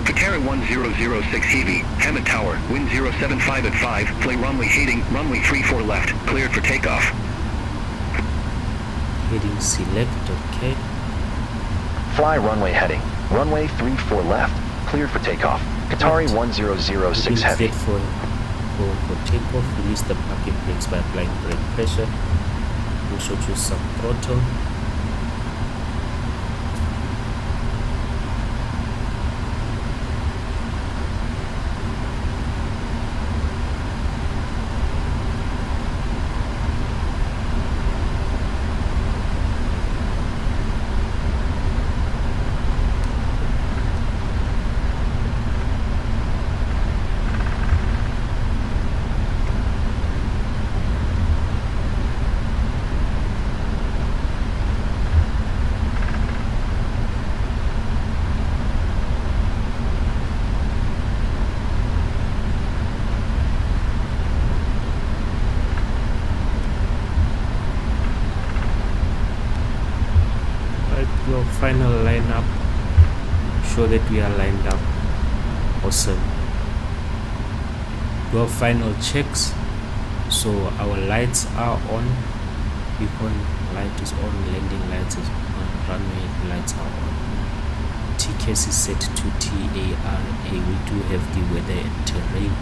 Qatar 1006 Heavy, Hamad Tower, wind 075 at 5, play runway heading, runway 34 left, cleared for takeoff. Heading select, okay. Fly runway heading Runway 34 left. Cleared for takeoff. Qatari 1006 Heavy. For takeoff, release the parking brakes by applying brake pressure. Also choose some throttle. Final lineup, show that we are lined up. Awesome. Do our final checks. So our lights are on, beacon light is on, landing lights is on, runway lights are on, TCAS is set to TARA. We do have the weather and terrain.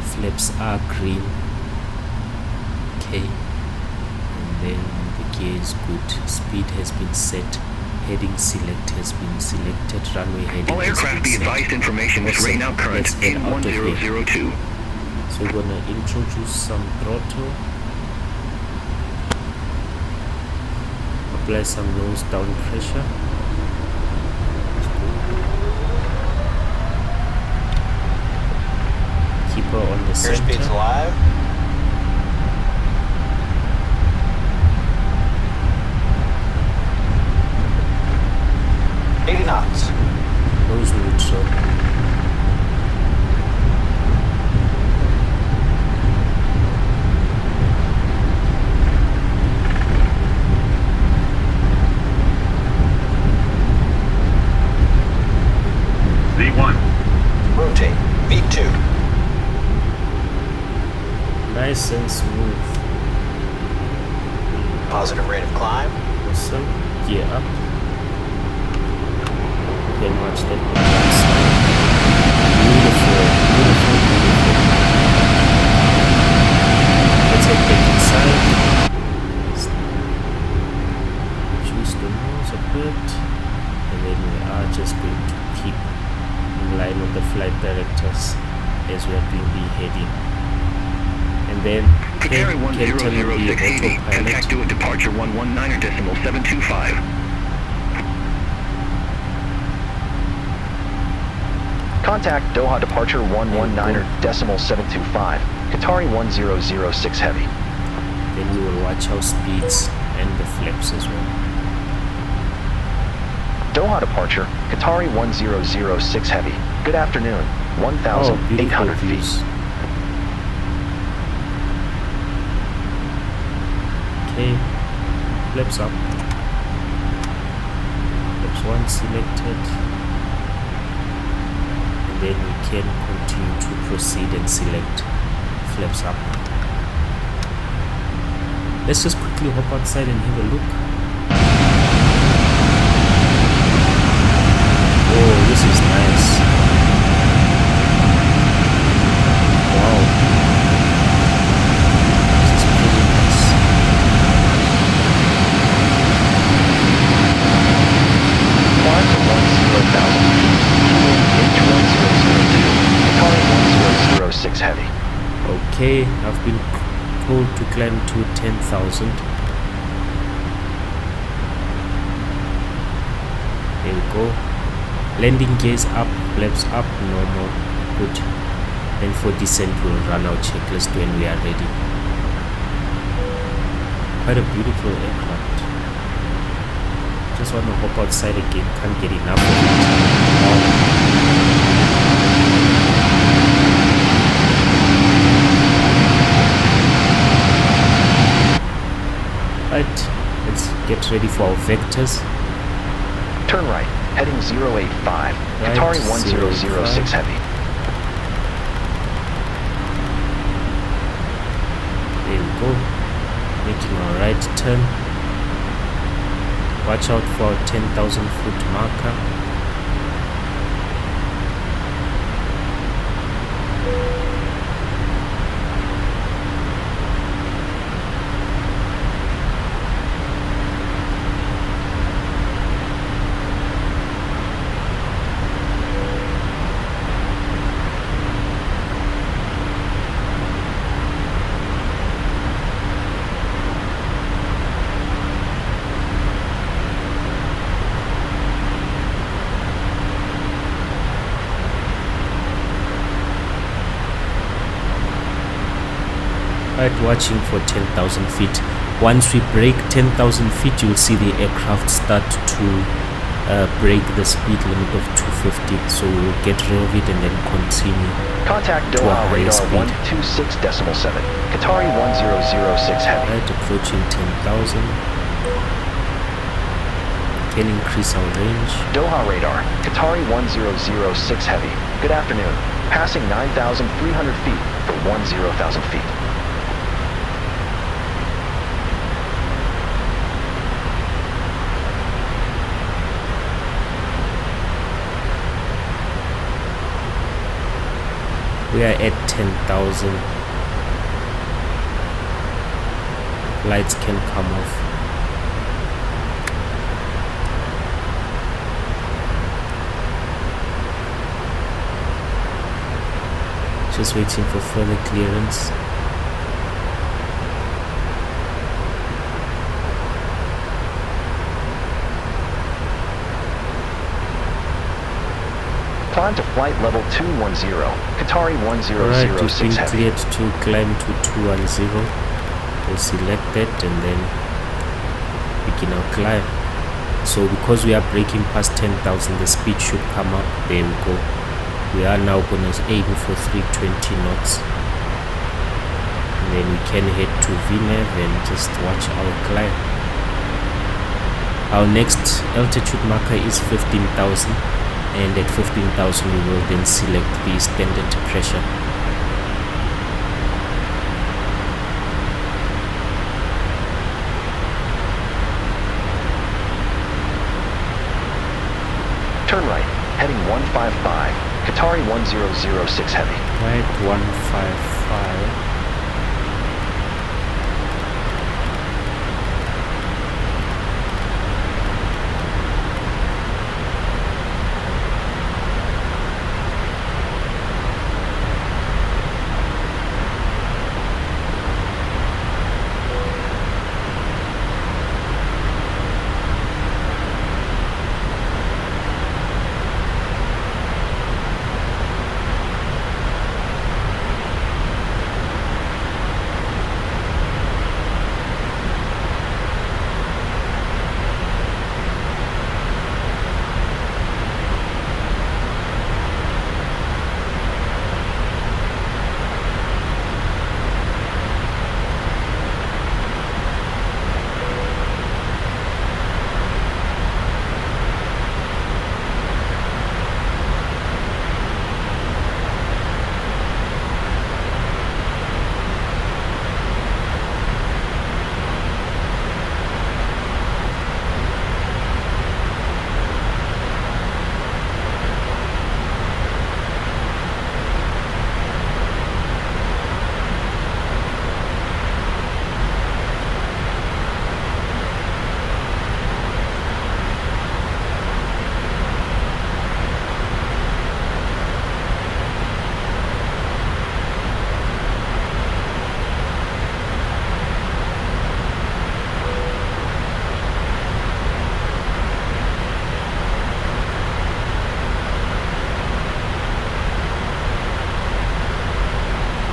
Flaps are green. Okay, and then the gear is good. Speed has been set. Heading select has been selected. Runway heading. All aircraft be advised information is right now current 81002. So we're gonna introduce some throttle. Apply some nose down pressure. Keep her on the center. Airspeed's live. Knots. Nose neutral. V1. Rotate. V2. Nice and smooth. Positive rate of climb. Awesome. Gear up. Then watch that beautiful, beautiful, beautiful. Let's head back inside. Choose the nose a bit, and then we are just going to keep in line with the flight directors as we are doing the heading. And then Qatari 1006 Heavy, contact due at departure 119.725. Contact Doha departure 119.725. Qatari 1006 Heavy. Then we will watch our speeds and the flaps as well. Doha departure, Qatari 1006 Heavy. Good afternoon, 1,800 feet. Views. Okay, flaps up. Flaps 1 selected. Then we can continue to proceed and select flaps up. Let's just quickly hop outside and have a look. Oh, this is nice. Wow. This is pretty nice. Climb to 10,000 feet. Qatari 1006 Heavy. Okay, I've been told to climb to 10,000. There we go. Landing gears up, flaps up, normal, good. And for descent we'll run our checklist when we are ready. Quite a beautiful aircraft. Just want to hop outside again, can't get enough of it. Wow. Right, let's get ready for our vectors. Turn right, heading 085. Qatari 1006 Heavy. There we go. Making our right turn. Watch out for our 10,000 foot marker. Right, watching for 10,000 feet. Once we break 10,000 feet, you'll see the aircraft start to break the speed limit of 250. So we'll get rid of it and then continue. Contact to a Doha higher radar speed. 126.7. Qatari 1006 heavy. Right, approaching 10,000. Can increase our range. Doha radar, Qatari 1006 heavy. Good afternoon. Passing 9,300 feet for 10,000 feet. We are at 10,000. Lights can come off. Just waiting for further clearance. Climb to flight level 210, Qatari Alright, we've 1006 been heavy. cleared to climb to 210. We'll select that and then begin our climb. So because we are breaking past 10,000, the speed should come up. There we go. We are now going to aim for 320 knots. And then we can head to VNAV and just watch our climb. Our next altitude marker is 15,000. And at 15,000 we will then select the standard pressure. Turn right, heading 155, Qatari 1006 heavy. Right, 155.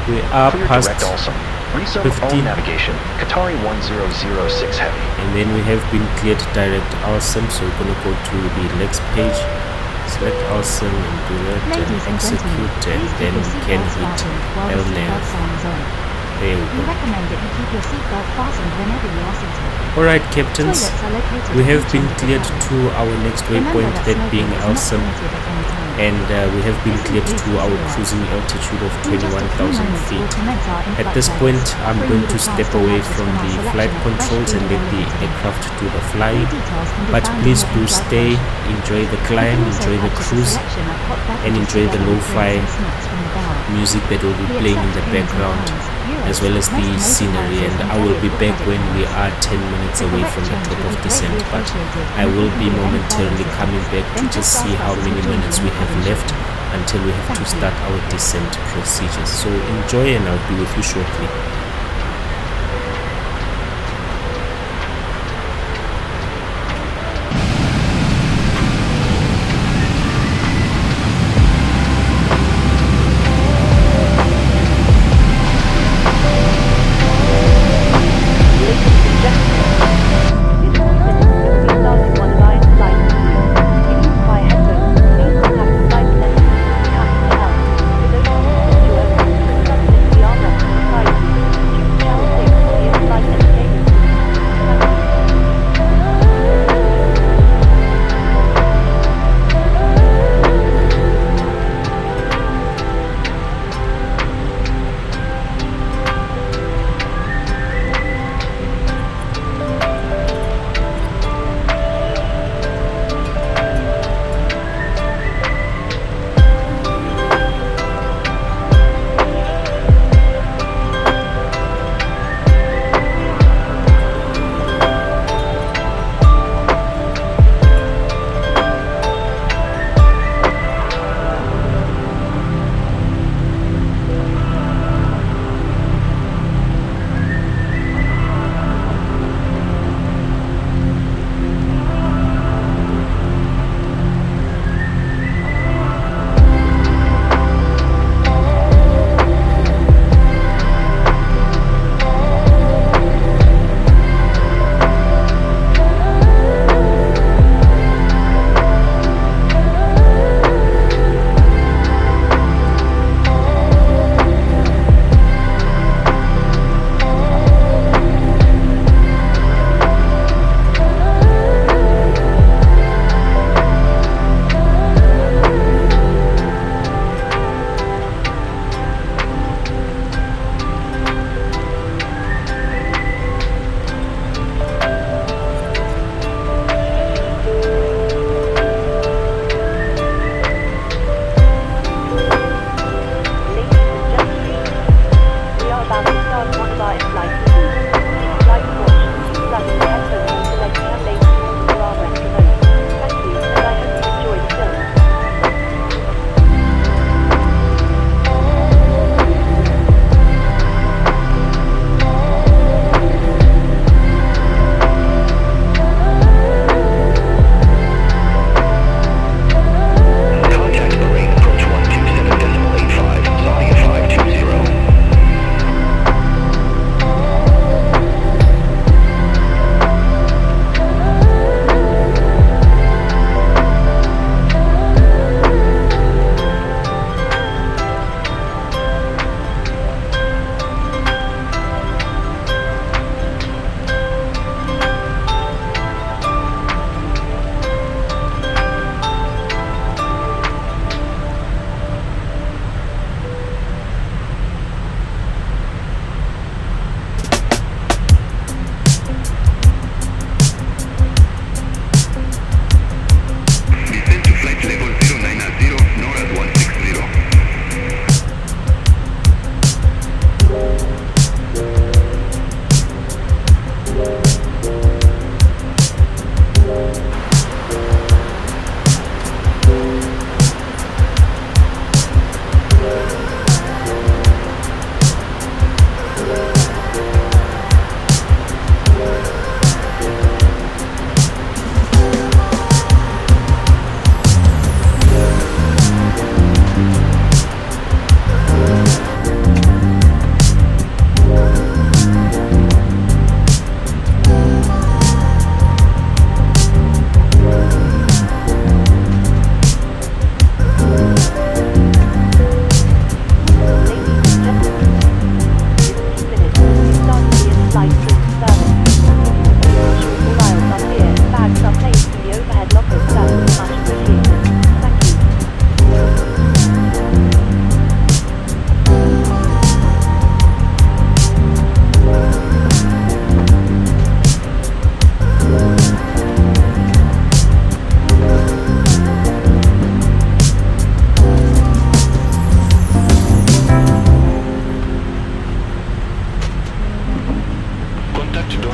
We are Clear past direct also. Resume 15. own navigation, Qatari 1006 heavy. and then we have been cleared direct awesome, so we're gonna go to the next page, select awesome and do that Ladies and and gentlemen, execute, and please then keep we your can seatbelts hit fastened while the seatbelt LNAV. sign is on. There we We go. recommend that you keep your seatbelt fastened whenever you are seated. Alright captains, Toilets are located we at have each been end of the cleared cabin. to our next Remember waypoint, that that smoking being is not awesome, permitted at any time. and we have been This cleared concludes to this our video. cruising altitude of In just a few 21,000 moments, feet. we'll commence our At in-flight this service, point I'm offering going you to the step chance to away practice from on our the selection flight of fresh controls and food let the available to you. aircraft do the More flying. details can be But found in please your do in-flight stay, brochure. enjoy the You climb, can also enjoy the purchase a cruise, selection of hot and beverages enjoy the together with lo-fi drinks and snacks from the bar. music that will be We playing in accept the pennies and background, pounds, as well as euros, the most motor scenery, currencies, and and I will debit be or back credit when we cards. are 10 minutes The away correct from the change top would of be descent, greatly but appreciated, I and if will you be can do any momentarily further coming back to then just just see ask how us as many we join minutes you we in the have cabin left shortly. until we have to Thank you. start our descent procedures. So enjoy, and I'll be with you shortly.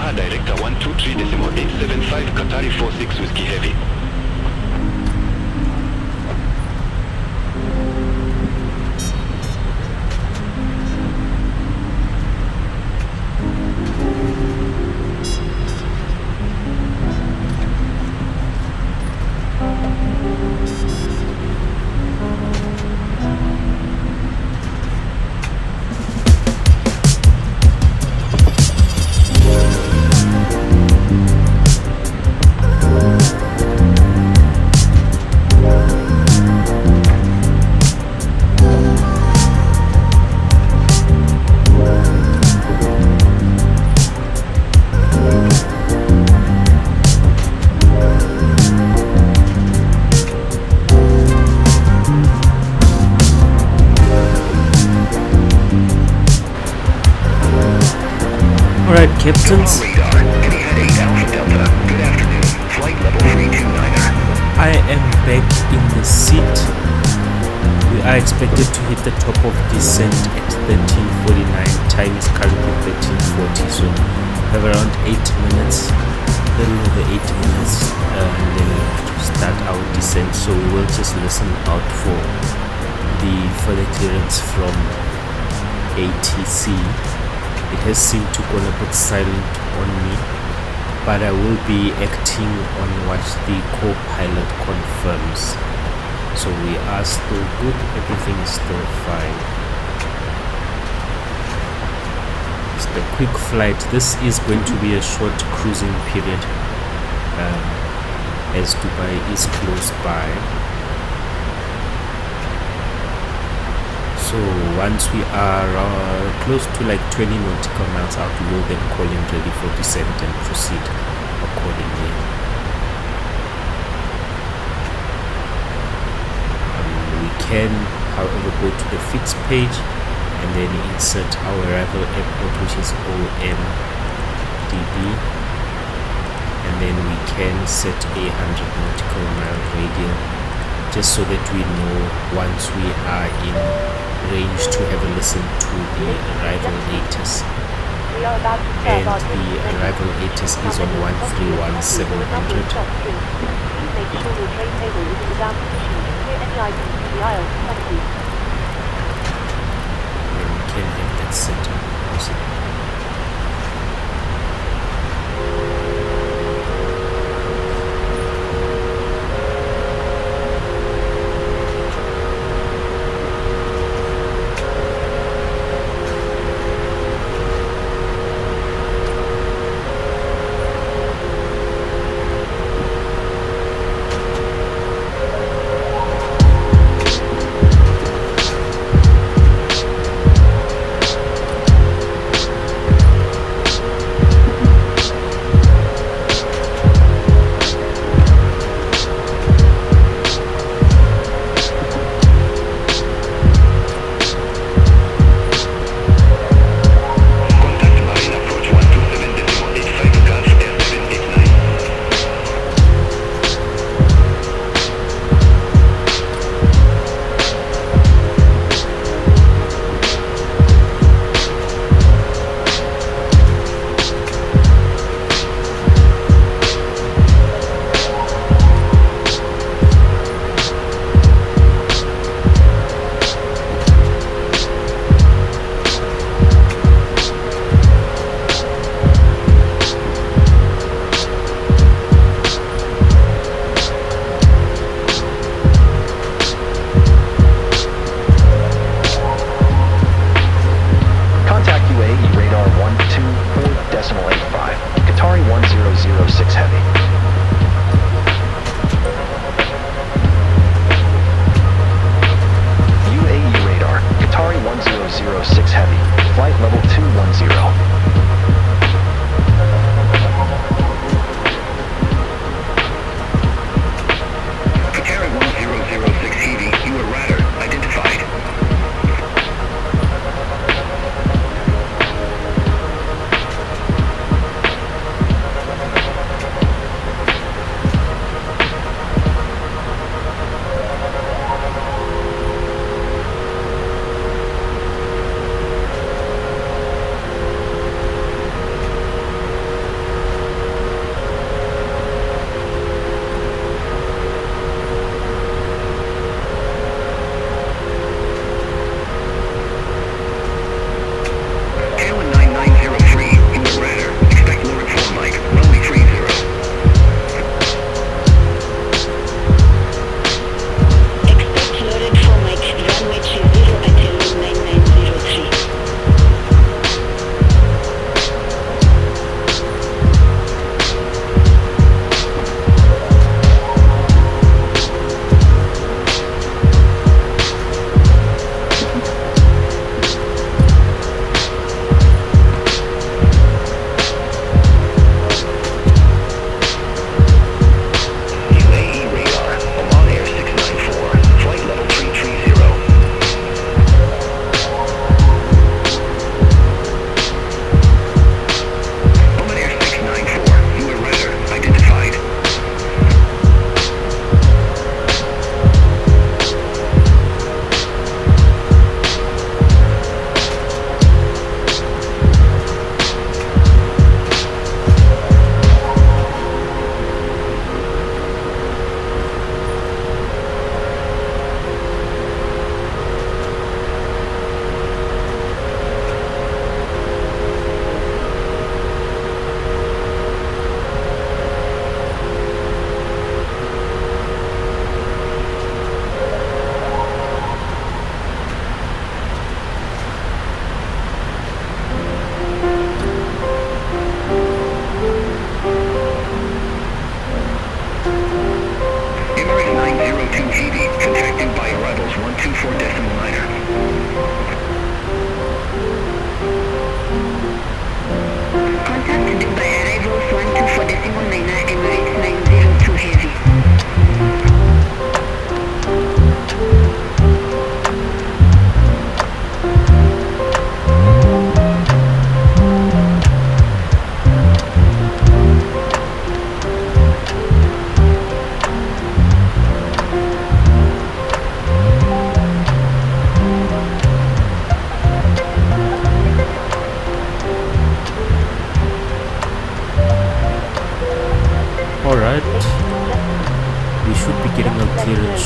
Doha Director 123.875 Qatari 46 Whiskey Heavy. Alright, captains, Radar, Etihad 8 Alpha Delta. Good afternoon. Flight level 329er. I am back in the seat. We are expected to hit the top of descent at 13:49. Time is currently 13:40, so we have around 8 minutes, a little over 8 minutes, and then we have to start our descent. So we will just listen out for the further clearance from ATC. It has seemed to go a bit silent on me, but I will be acting on what the co-pilot confirms. So we are still good, everything is still fine. It's the quick flight. This is going to be a short cruising period, as Dubai is close by. So once we are close to like 20 nautical miles out, we will then call in ready for descent and proceed accordingly. We can, however, go to the fix page and then insert our arrival airport, which is OMDB, and then we can set a 100 nautical mile radius, just so that we know once we are in range to have a listen to the arrival ATIS. And the arrival ATIS is on 131,700. And we can have that set up.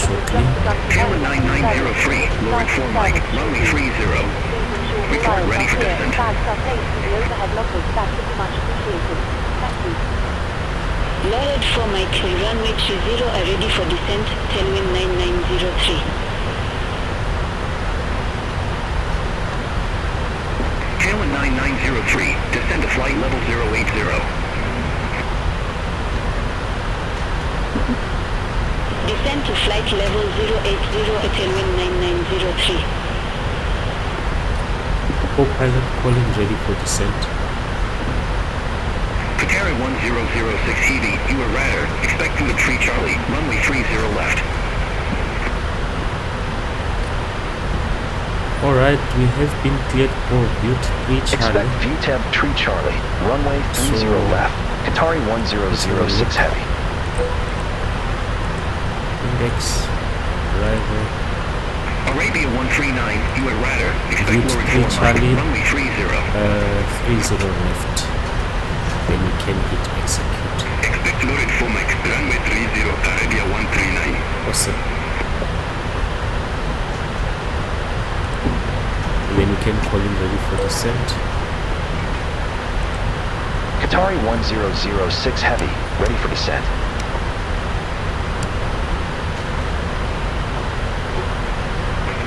shortly. Camera 9903, lowered 4 mic, runway 30. Report ready for descent. Lowered 4 mic, runway 30 are ready for descent, tailwind 9903. Camera 9903, descend to flight level 080. Descend to flight level 080 at tailwind 9903. Co-pilot calling ready for descent. Qatar 1006 Heavy, you are radar, expect through the tree Charlie, runway 30 left. Alright, we have been cleared for build 3 Charlie. Expect VTEB Tree Charlie, runway 30 left, Qatari 1006 Heavy. Index, arrival. Arabia 139, you are radar, expect Build lowered 3 4 mic, Charlie, runway 30. 30 left. Then we can hit execute. Expect lowered 4 mic, runway 30, Arabia 139. Awesome. Then we can call him ready for descent. Qatari 1006 Heavy, ready for descent.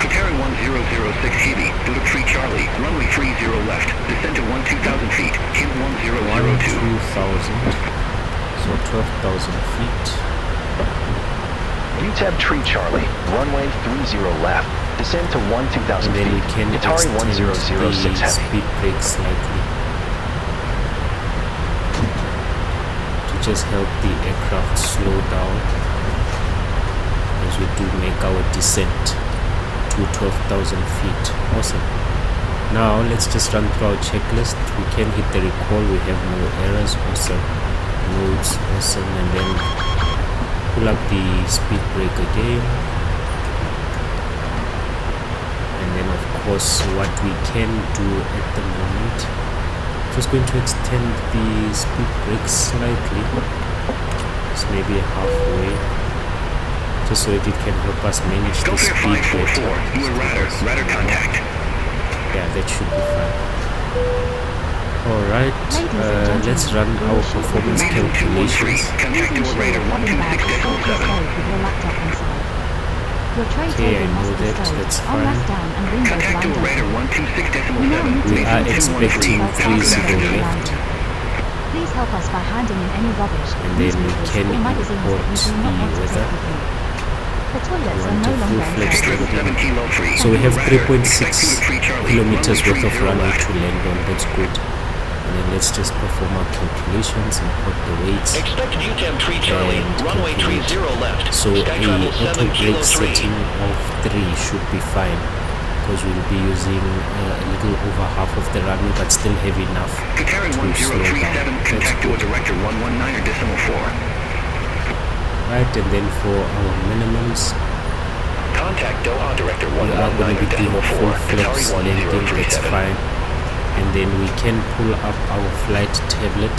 Qatar 1006 Heavy, Buddha Tree Charlie, runway 30 left, descend to 2000 feet, hit 1002. 2,000. So 12,000 feet. VTEB Tree Charlie, runway 30 left, descend to 12,000 And then we feet, can Qatari extend 1006 the Heavy. speed brake slightly to just help the aircraft slow down as we do make our descent to 12,000 feet. Awesome. Now let's just run through our checklist. We can hit the recall, we have no errors. Awesome. Nodes, awesome. And then pull up the speed brake again. And then of course what we can do at the moment, just going to extend the speed brake slightly, just maybe halfway, just so that it can help us manage the Scope speed Air 544, better. you are radar contact. Yeah, that should be fine. Alright, let's run our performance Medium 213, calculations. contact Please door ensure radar your cabin bag is safely 126.7. stowed with your laptop inside. Your tray Okay, I table know must be that, stowed, that's armrest fine. down and windows Contact door lined radar open. 126.7. We are expecting 30 Good left, Please help us by handing in any rubbish, and then we newspapers, can or magazines that import you do not want the to weather. take with you. The toilets We are want no a longer full flex accessible. level. 7 kilo 3. So we have Radar, 3.6 expect through the tree Charlie, kilometers runway worth of 30 runway left. to land on. That's good. And then let's just perform our calculations, import the weights. Expect VTEB Tree Charlie, And runway calculate. 30 left. So a Sky travel auto 7 kilo brake 3. setting of 3 should be fine, because we'll be using a little over half of the runway, but still heavy enough Qatar to slow 1037, down. That's contact door good. director 119.4. Right, and then for our minimums, Contact Doha director we are going to be doing 119.4. full Qatari flaps landing, that's 1037. fine. And then we can pull up our flight tablet.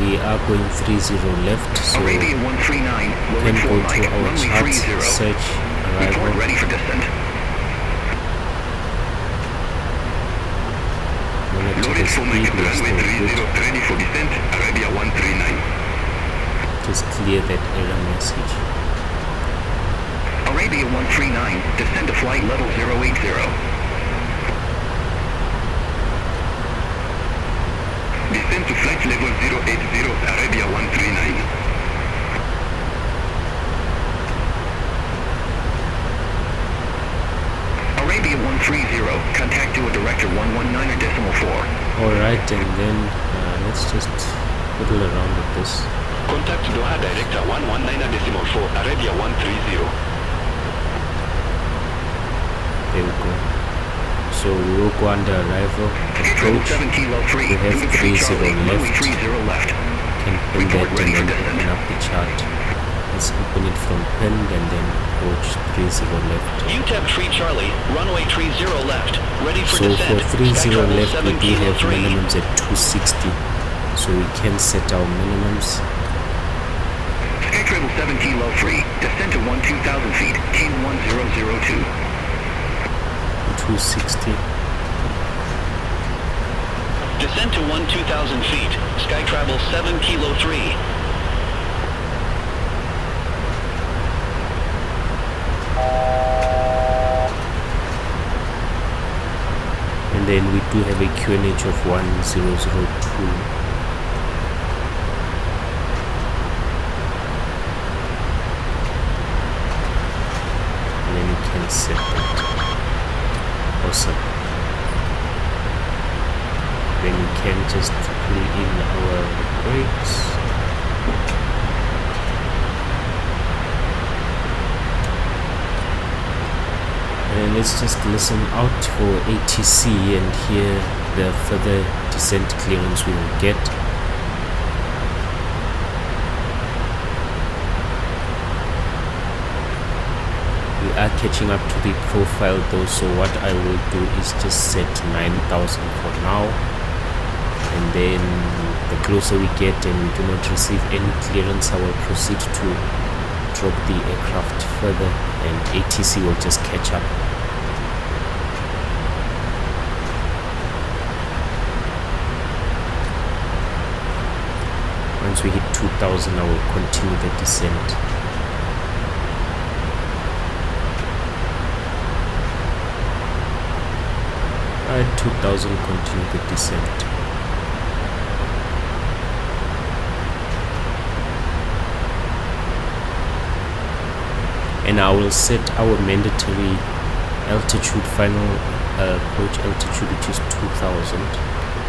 We are going 30 left, so we Arabia 139, can lowered go 4 to mic, our runway charts, 30. search, Report arrival, ready for descent. monitor the Loaded 4 mic, speed, we're runway still 30, good. ready for descent. Arabia 139. Just clear that error message. Arabia 139, descend to flight level 080. Descend to flight level 080, Arabia 139. Arabia 130, contact door director 119.4. Alright, and then let's just fiddle around with this. Contact Doha director 119.4, Arabia 130. There we go. So we will go under arrival, approach, 7 kilo 3, we have 30 runway left, 30 left. can pin that and then open up the chart. Let's open it from pinned and then approach 30 left. VTEB Tree Charlie, runway 30 left. Ready for So descent. for 30 Sky travel left we 7 do kilo have 3. minimums at 260, so we can set our minimums. Skytravel triple 7 kilo 3, descend to 12,000 feet, King 1002. 260. Descend to 12,000 feet. Sky travel 7 kilo 3. And then we do have a QNH of 1002. And then you can set that. Awesome. Then we can just pull in our brakes. And let's just listen out for ATC and hear the further descent clearance we will get. We are catching up to the profile though, so what I will do is just set 9,000 for now. And then the closer we get and we do not receive any clearance, I will proceed to drop the aircraft further and ATC will just catch up. Once we hit 2,000, I will continue the descent. At 2,000, continue the descent. And I will set our mandatory altitude, final approach altitude, which is 2,000.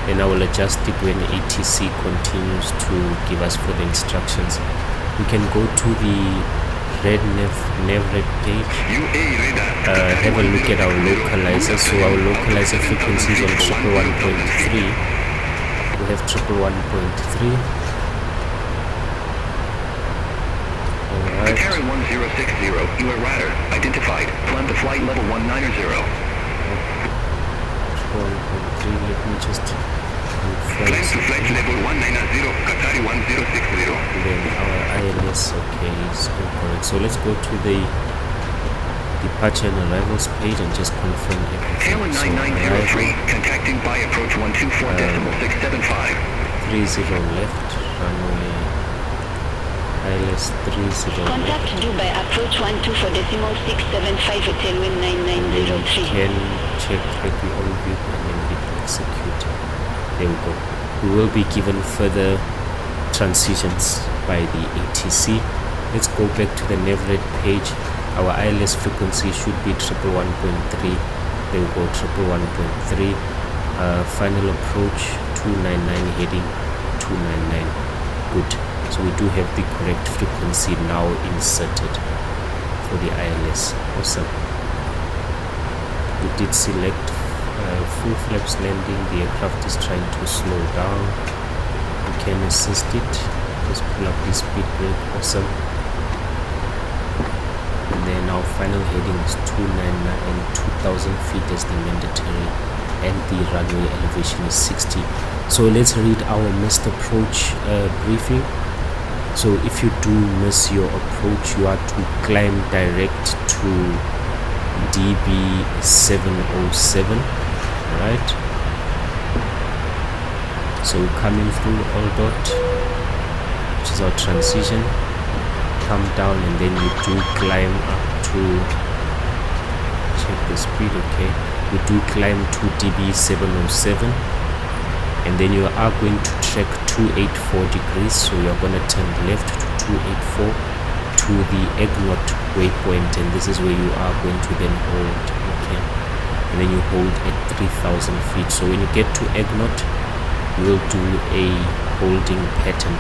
And I will adjust it when ATC continues to give us further instructions. We can go to the red Navigraph page, have a look at our localizer. So our localizer frequency is on 111.3. We have 111.3. Alright. Qatar 1060, you are radar identified. Climb to flight level 190. 1.3, let me just Climb to flight level 190, Qatar 1060. Then our ILS, okay, is correct. So let's go to the departure and arrivals page and just confirm everything. Tailwind 9903, contacting by approach 124.675. 30 left, runway ILS 30 Contact left. Dubai approach 124.675 at tailwind And then we 9903. can check that we all view and then hit execute. There we go. We will be given further transitions by the ATC. Let's go back to the Navigraph page. Our ILS frequency should be 111.3. There we go, 111.3. Final approach 299, heading 299. Good. So we do have the correct frequency now inserted for the ILS. Awesome. We did select full flaps landing. The aircraft is trying to slow down. We can assist it. Just pull up the speed brake. Awesome. And then our final heading is 299, 2,000 feet as the mandatory, and the runway elevation is 60. So let's read our missed approach briefing. So if you do miss your approach, you are to climb direct to DB 707. Right, so coming through all dot, which is our transition, come down and then you do climb up to, check the speed, okay, we do climb to DB 707 and then you are going to track 284 degrees, so you are going to turn left to 284 to the Egnot waypoint, and this is where you are going to then hold, okay. And then you hold at 3,000 feet. So when you get to Egnot, you will do a holding pattern.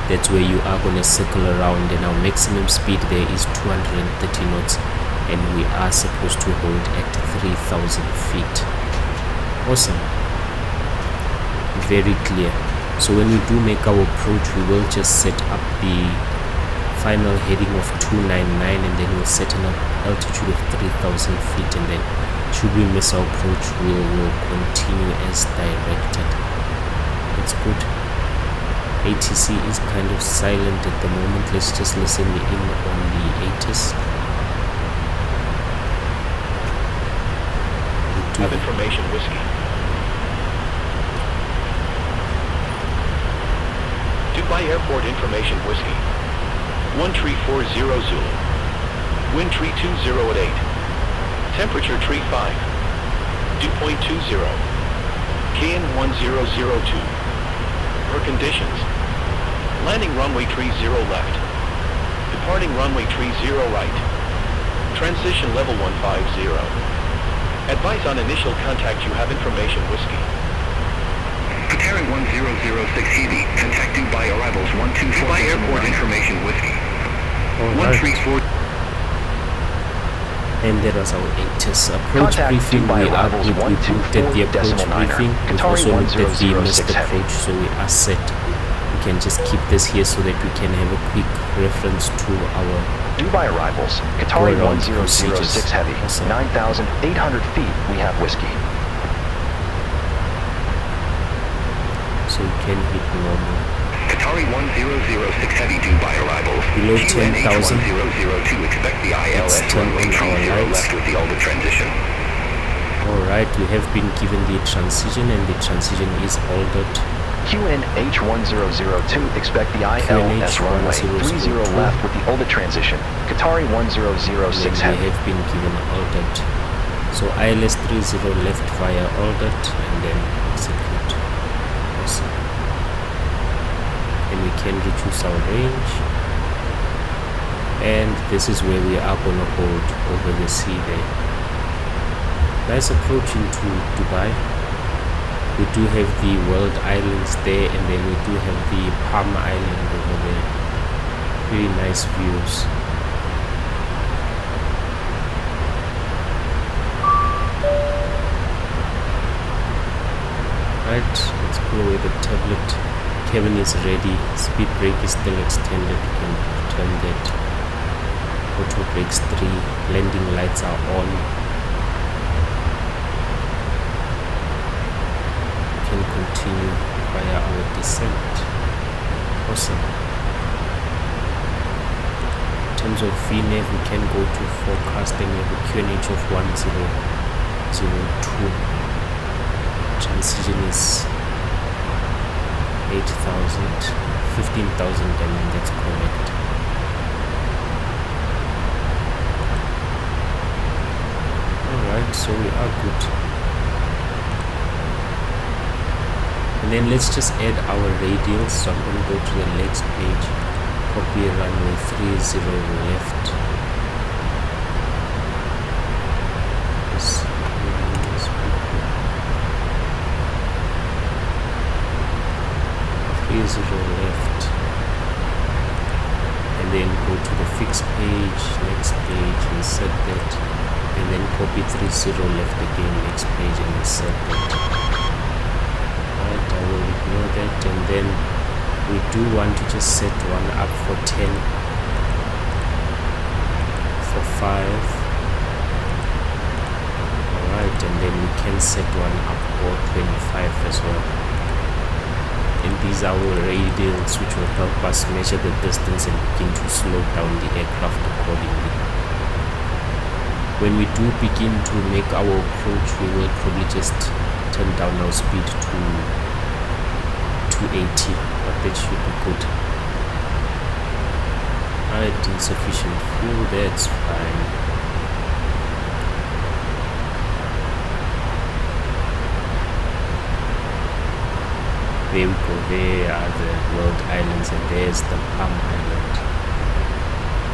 That's where you are going to circle around, and our maximum speed there is 230 knots, and we are supposed to hold at 3,000 feet. Awesome. Very clear. So when we do make our approach, we will just set up the final heading of 299 and then we'll set an altitude of 3,000 feet, and then should we miss our approach, we will continue as directed. That's good. ATC is kind of silent at the moment. Let's just listen in on the ATIS. Have information whiskey. Dubai Airport information whiskey. 1340 Zulu. Wind tree 20 at 8. Temperature tree 5. Dew point 20. KN 1002. For conditions. Landing runway tree 0 left. Departing runway tree 0 right. Transition level 150. Advice on initial contact. You have information whiskey. Qatar 1006 Heavy, contact Dubai arrivals 124. Dubai Airport information whiskey. 134. And there was our ATIS approach Contact briefing. Dubai We are arrivals good. We looked at the approach 124.9. briefing. We've Qatari also looked at the missed 1006 heavy. approach, so we are set. We can just keep this here so that we can have a quick reference to our Dubai arrivals. Qatari Go around 1006 procedures. Heavy. Awesome. 9,800 feet. We have whiskey. so we can hit normal. Qatar 1006 Heavy Dubai arrivals. Below 10,000. 1002, expect the ILS Let's turn runway on our 30 lights. left with the Alba transition. Alright, we have been given the transition, and the transition is altered. QNH 1002, expect the ILS runway 30 left with the Orbit transition. Qatari 1006 Then Heavy. we have been given altered. So ILS 30 left via altered, and then execute. Awesome. And we can reduce our range. And this is where we are gonna hold over the sea there. Nice approach into Dubai. We do have the World Islands there, and then we do have the Palm Island over there. Really nice views. Right, let's pull away the tablet. Cabin is ready. Speed brake is still extended. We can turn that. Auto brakes 3. Landing lights are on. We can continue via our descent. Awesome. In terms of VNAV, we can go to forecast and we have a QNH of 1002. Transition is 8,000, 15,000, I mean, that's correct. Alright, so we are good. And then let's just add our radials. So I'm going to go to the legs page, copy runway 30 left. Yes. 30 left, and then go to the fixed page, next page, insert that, and then copy 30 left again, next page, and insert that. Right, I will ignore that, and then we do want to just set one up for 10, for 5. Alright, and then we can set one up for 25 as well. And these are our radials, which will help us measure the distance and begin to slow down the aircraft accordingly. When we do begin to make our approach, we will probably just turn down our speed to 280, but that should be good. Alright, insufficient fuel, that's fine. There we go, there are the World Islands, and there's the Palm Island,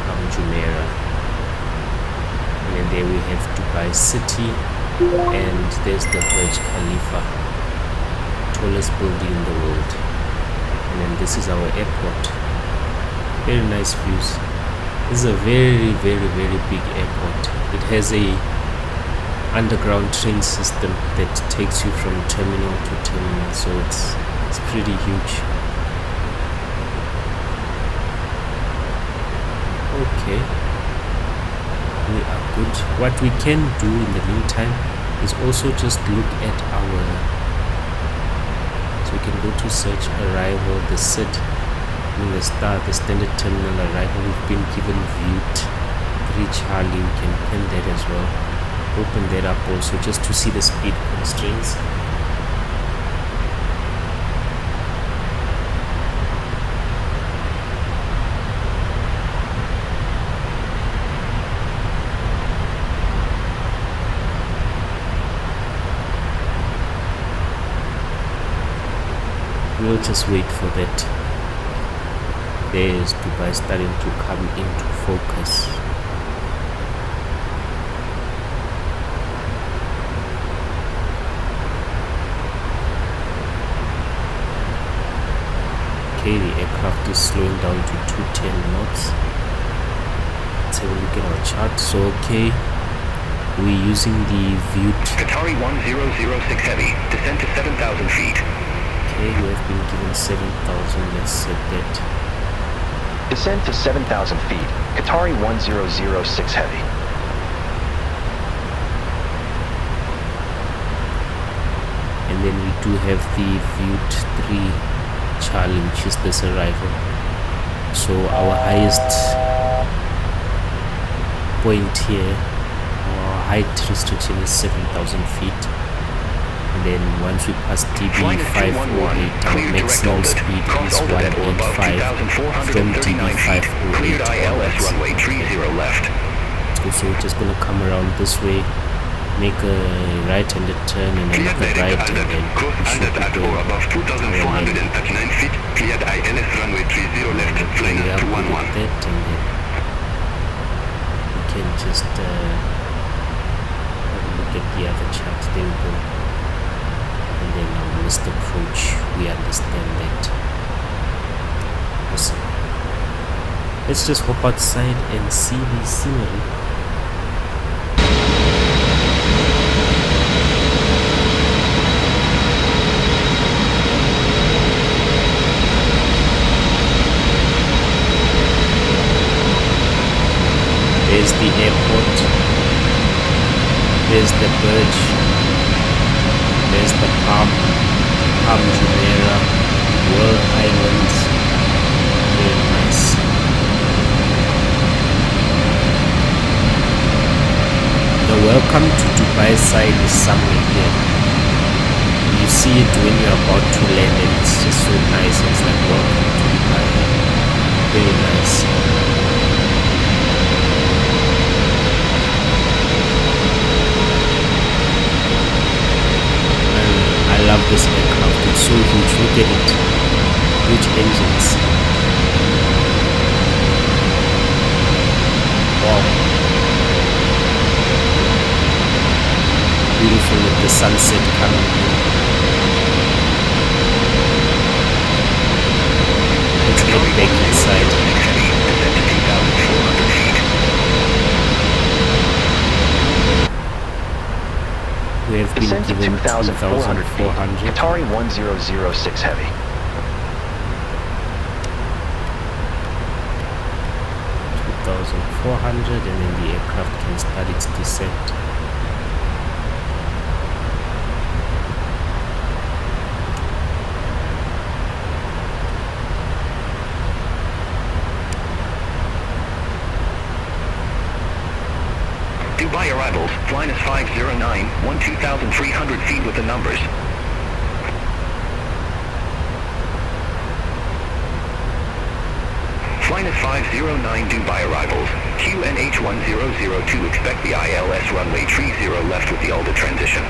Palm Jumeirah. And then there we have Dubai City, and there's the Burj Khalifa, tallest building in the world. And then this is our airport. Very nice views. This is a very, very, very big airport. It has a underground train system that takes you from terminal to terminal, so it's pretty huge. Okay, we are good. What we can do in the meantime is also just look at our, so we can go to search arrival, the SID, the standard terminal arrival. We've been given viewed 3 Charlie. We can pin that as well, open that up also just to see the speed constraints. We'll just wait for that. There's Dubai starting to come into focus. Okay, the aircraft is slowing down to 210 knots. Let's have a look at our chart. So okay, we're using the viewed Qatari 1006 Heavy, descend to 7,000 feet. Okay, we have been given 7,000. Let's set that. Descend to 7,000 feet. Qatari 1006 Heavy. And then we do have the viewed 3 Charlie, which is this arrival. So our highest point here, our height restriction is 7,000 feet. And then once we pass DB 508, our maximum speed is 1.5 from DB 508 ILS runway 30 left. So we're just gonna come around this way, make a right-handed turn and then make a right, and then we should be going above 2,439 feet. Cleared ILS runway 30 left, flying up 211. with that, and then we can just have a look at the other chart. There we go. And then our missed approach, we understand that. Awesome. Let's just hop outside and see the scenery. There's the airport, there's the Burj, there's the Palm Jumeirah, World Islands. Very nice. The welcome to Dubai sign is somewhere here. You see it when you're about to land and it's just so nice. It's like welcome to Dubai. Very nice. I love this aircraft. It's so huge. Look at it. Huge engines. Wow. Beautiful with the sunset coming in. Let's get back inside. We have been Descend to given 2,400 feet. 2,400. Qatari 1006 Heavy. 2,400, and then the aircraft can start its descent. Dubai arrivals, flying is 509, 2,300 feet with the numbers. Flying is 509, Dubai arrivals, QNH 1002, expect the ILS runway 30 left with the ALDA transition.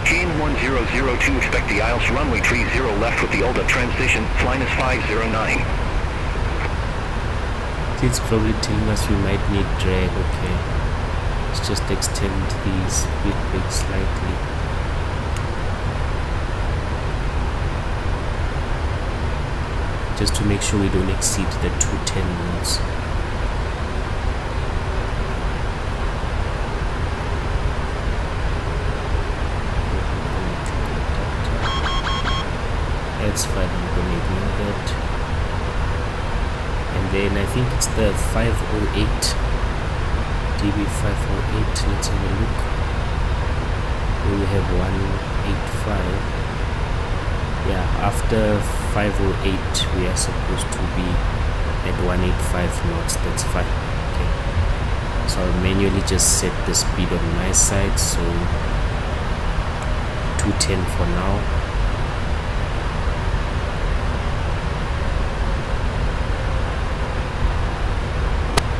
QN 1002, expect the ILS runway 30 left with the ALDA transition, flying is 509. It's probably telling us we might need drag. Okay, let's just extend the speed brake slightly. Just to make sure we don't exceed the 210 knots. That's fine, I'm gonna ignore that. And then I think it's the 508, DB 508. Let's have a look. have 185. Yeah, after 508 we are supposed to be at 185 knots. That's fine. Okay, so I'll manually just set the speed on my side, so 210 for now.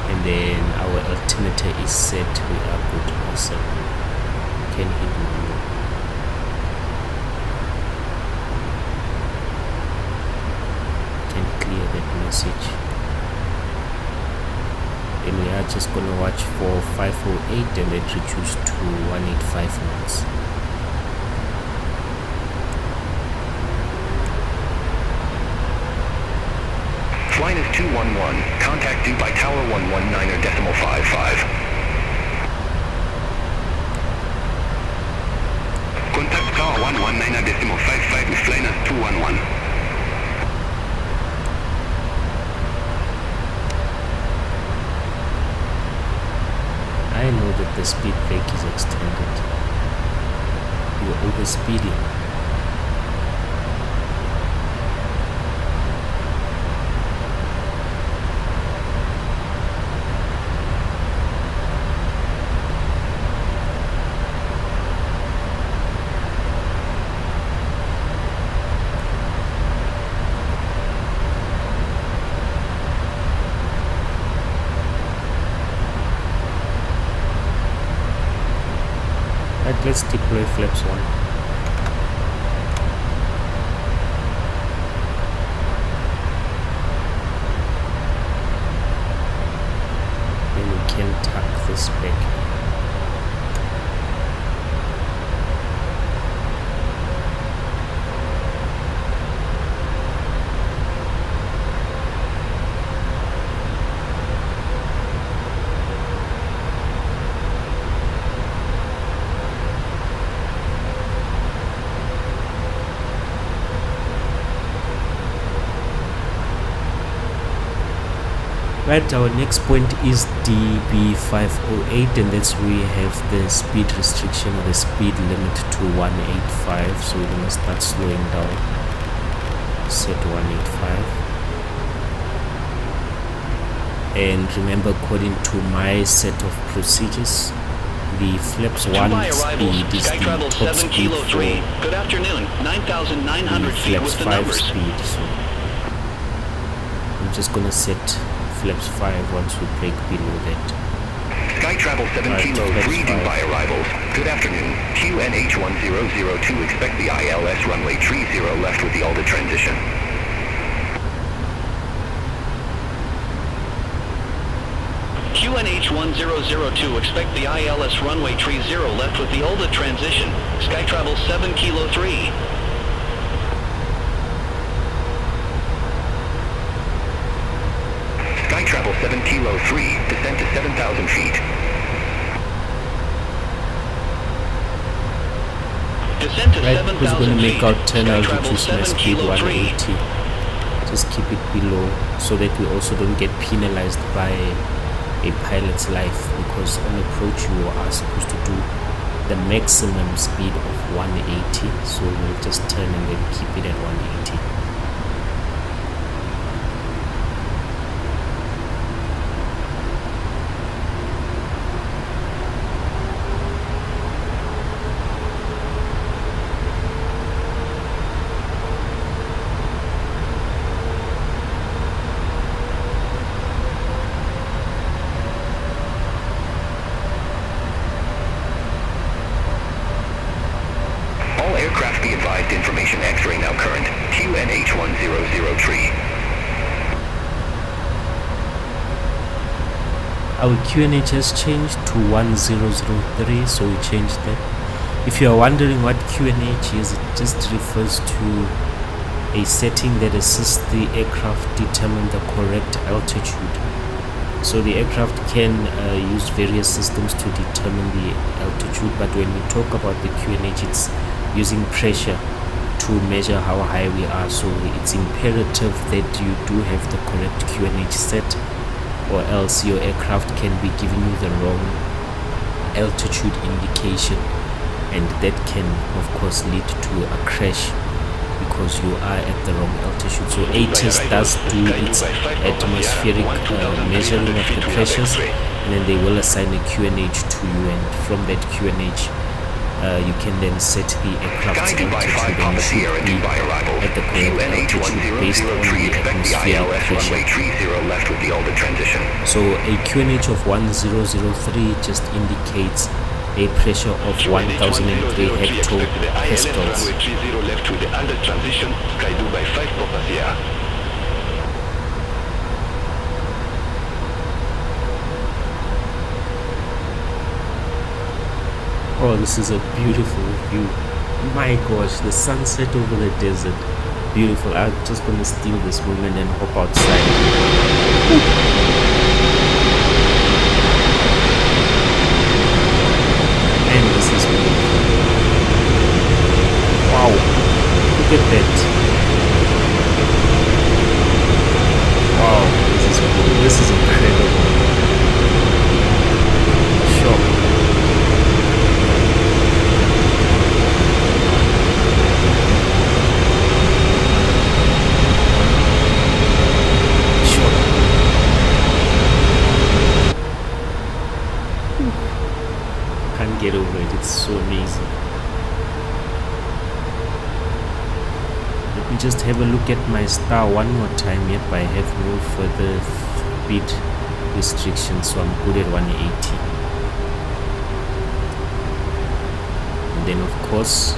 And then our altimeter is set. We are good. Awesome. Can hit normal. Can clear that message. And we are just gonna watch for 508 and then reduce to 185 knots. Flight is 211. Contact Dubai Tower 119.55. Contact Tower 119.55 with Flynas 211. I know that the speed brake is extended. You're overspeeding. Right, let's deploy flaps 1. Then we can tuck this back. Right, our next point is DB508, and that's where we have the speed restriction or the speed limit to 185, so we're gonna start slowing down. Set 185. And remember, according to my set of procedures, the flaps 1 Dubai speed is Sky the Travel top 7 speed Kilo for 3. Good afternoon. 9,900 the feet flaps with the 5 numbers. speed. So I'm just gonna set flaps 5 once we break below that. Sky Travel 7 Right, Kilo flaps 3 5. Dubai arrivals. Good afternoon. QNH 1002. Expect the ILS runway 30 left with the ALDA transition. QNH 1002. Expect the ILS runway 30 left with the ALDA transition. Sky Travel 7 Kilo 3. Sky Travel 7 Kilo 3. Descent to 7,000 feet. Descent to Right, because we're 7,000 going to feet. make our turn, Sky I'll Travel reduce my 7 speed Kilo 3. 180. Just keep it below so that we also don't get penalized by a pilot's life, because on approach you are supposed to do the maximum speed of 180, so we'll just turn and then keep it at 180. All aircraft be advised, information X-ray now current. QNH 1003. Our QNH has changed to 1003, so we changed that. If you are wondering what QNH is, it just refers to a setting that assists the aircraft determine the correct altitude. So the aircraft can use various systems to determine the altitude, but when we talk about the QNH, it's using pressure to measure how high we are. So it's imperative that you do have the correct QNH set, or else your aircraft can be giving you the wrong altitude indication, and that can of course lead to a crash because you are at the wrong altitude. So ATIS does do its atmospheric measuring of the pressures, and then they will assign a QNH to you, and from that QNH you can then set the aircraft's altitude, and you should be at the correct altitude based on the atmospheric pressure. So a QNH of 1003 just indicates a pressure of 1003 hectopascals. Left with the under transition, Sky Dubai 5 Papazia. Oh, this is a beautiful view. My gosh, the sunset over the desert. Beautiful. I'm just gonna steal this moment and hop outside. And this is beautiful. Wow, look at that. Wow, this is incredible. Sure. Can't get over it, it's so amazing. Let me just have a look at my star one more time. Yep, I have no further speed restrictions, so I'm good at 180. And then of course,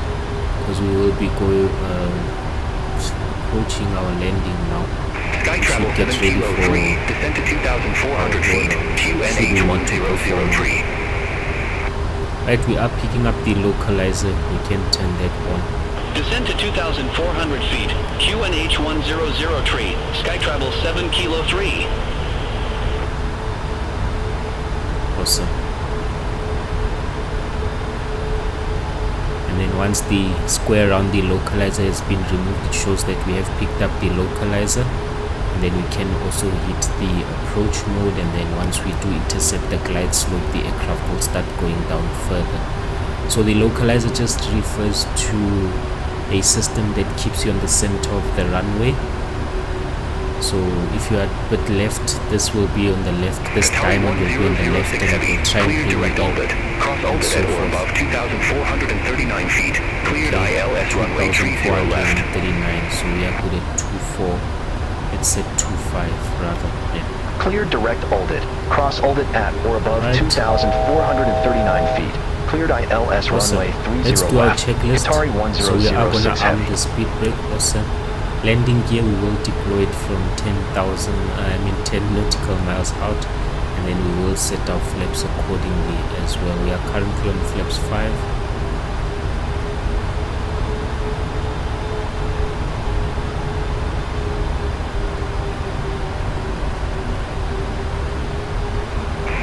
because we will be approaching our landing now, Sky Travel 7203, descend to 2,400 feet, QNH 1003. Right, we are picking up the localizer. We can turn that on. Descend to 2,400 feet, QNH 1003, Sky Travel 7 Kilo 3. Awesome. And then once the square around the localizer has been removed, it shows that we have picked up the localizer. And then we can also hit the approach mode, and then once we do intercept the glide slope, the aircraft will start going down further. So the localizer just refers to a system that keeps you on the center of the runway. So if you are a bit left, this will be on the left, this diamond will be on the left, and it will try and bring it down. Cross orbit at or above 2,439 feet. Cleared ILS runway 30 left. 39, so we are good at 24. It's at 25 rather. Yeah. Cleared direct olded. Cross olded at or above 2,439 feet. Cleared ILS Awesome. runway 30 Let's do our left. checklist. Qatari So we are going to 1006 arm heavy. the speed brake. Awesome. Landing gear, we will deploy it from 10 nautical miles out, and then we will set our flaps accordingly as well. We are currently on flaps 5.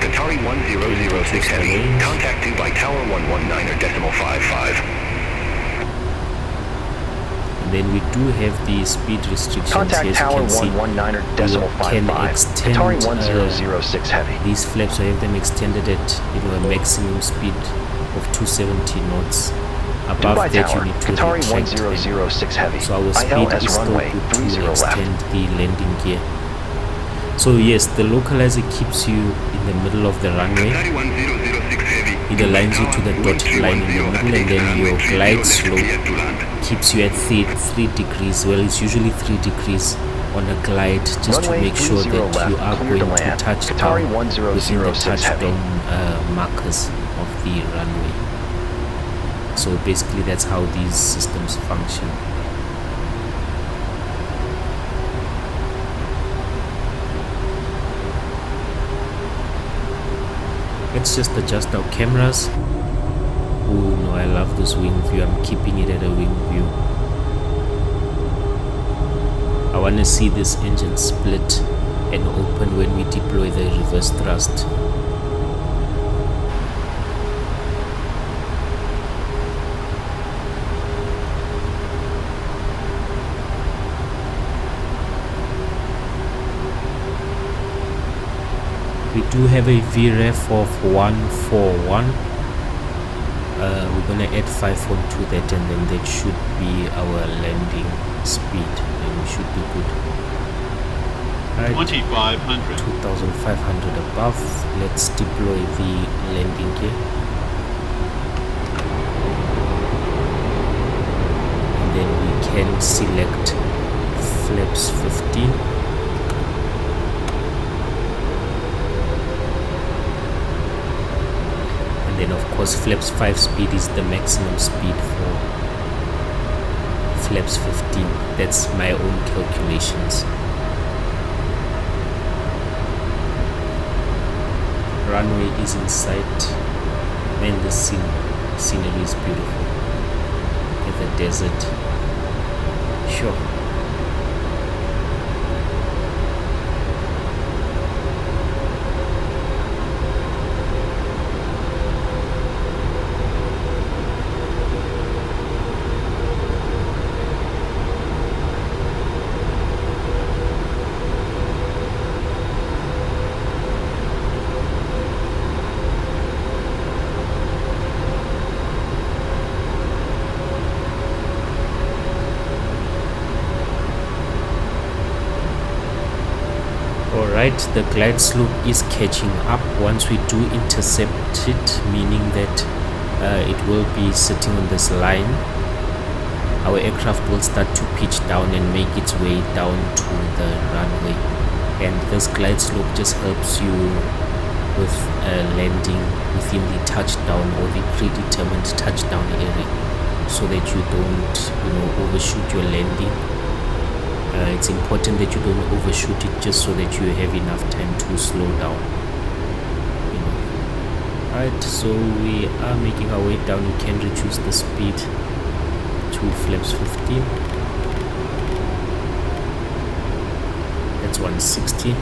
Qatari 1006 heavy. Contact Dubai Tower 119.55. And then we do have the speed restrictions. Contact As Tower you can see, 119.55. can extend Qatari 1006 heavy. these flaps. I have them extended at a maximum speed of 270 knots. Above Dubai that, Tower, you need to Qatari retract them. 1006 heavy. So our speed ILS is still runway good 30 to left. extend the landing gear. So yes, the localizer keeps you in the middle of the runway. It aligns you to the dotted line in the middle, and then your glide slope keeps you at 3 degrees. Well, it's usually 3 degrees on a glide, just Runway to make sure 30 that left, you are clear going to to land. touch Qatari down within the 1006 heavy. touchdown markers of the runway. So basically that's how these systems function. Let's just adjust our cameras. Oh no, I love this wing view. I'm keeping it at a wing view. I want to see this engine split and open when we deploy the reverse thrust. We do have a VREF of 141. we're gonna add 5 onto that, and then that should be our landing speed, and we should be good. Right, 2500. 2500 above. Let's deploy the landing gear, and then we can select flaps 15. And then of course flaps 5 speed is the maximum speed for flaps 15. That's my own calculations. Runway is in sight. Man, the scenery is beautiful. Look at the desert. Sure. Alright, the glide slope is catching up once we do intercept it, meaning that it will be sitting on this line. Our aircraft will start to pitch down and make its way down to the runway, and this glide slope just helps you with landing within the touchdown or the predetermined touchdown area, so that you don't overshoot your landing. It's important that you don't overshoot it, just so that you have enough time to slow down. Alright, so we are making our way down. We can reduce the speed to flaps 15. That's 160.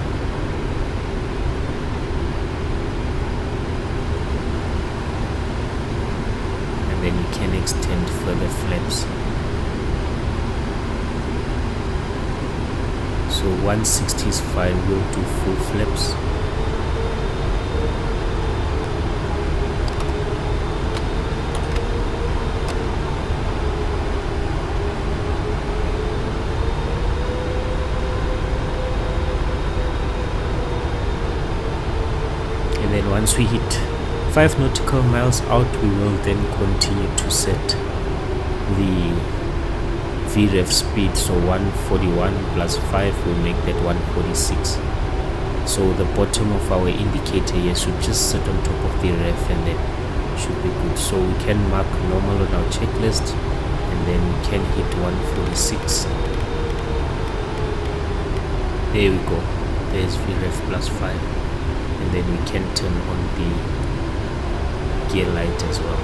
And then we can extend further flaps. So 160 is fine, we'll do full flaps. And then once we hit 5 nautical miles out, we will then continue to set the VREF speed. So 141 plus 5 will make that 146. So the bottom of our indicator here should just sit on top of the ref, and then should be good. So we can mark normal on our checklist, and then we can hit 146. There we go. There's VREF plus 5, and then we can turn on the gear light as well.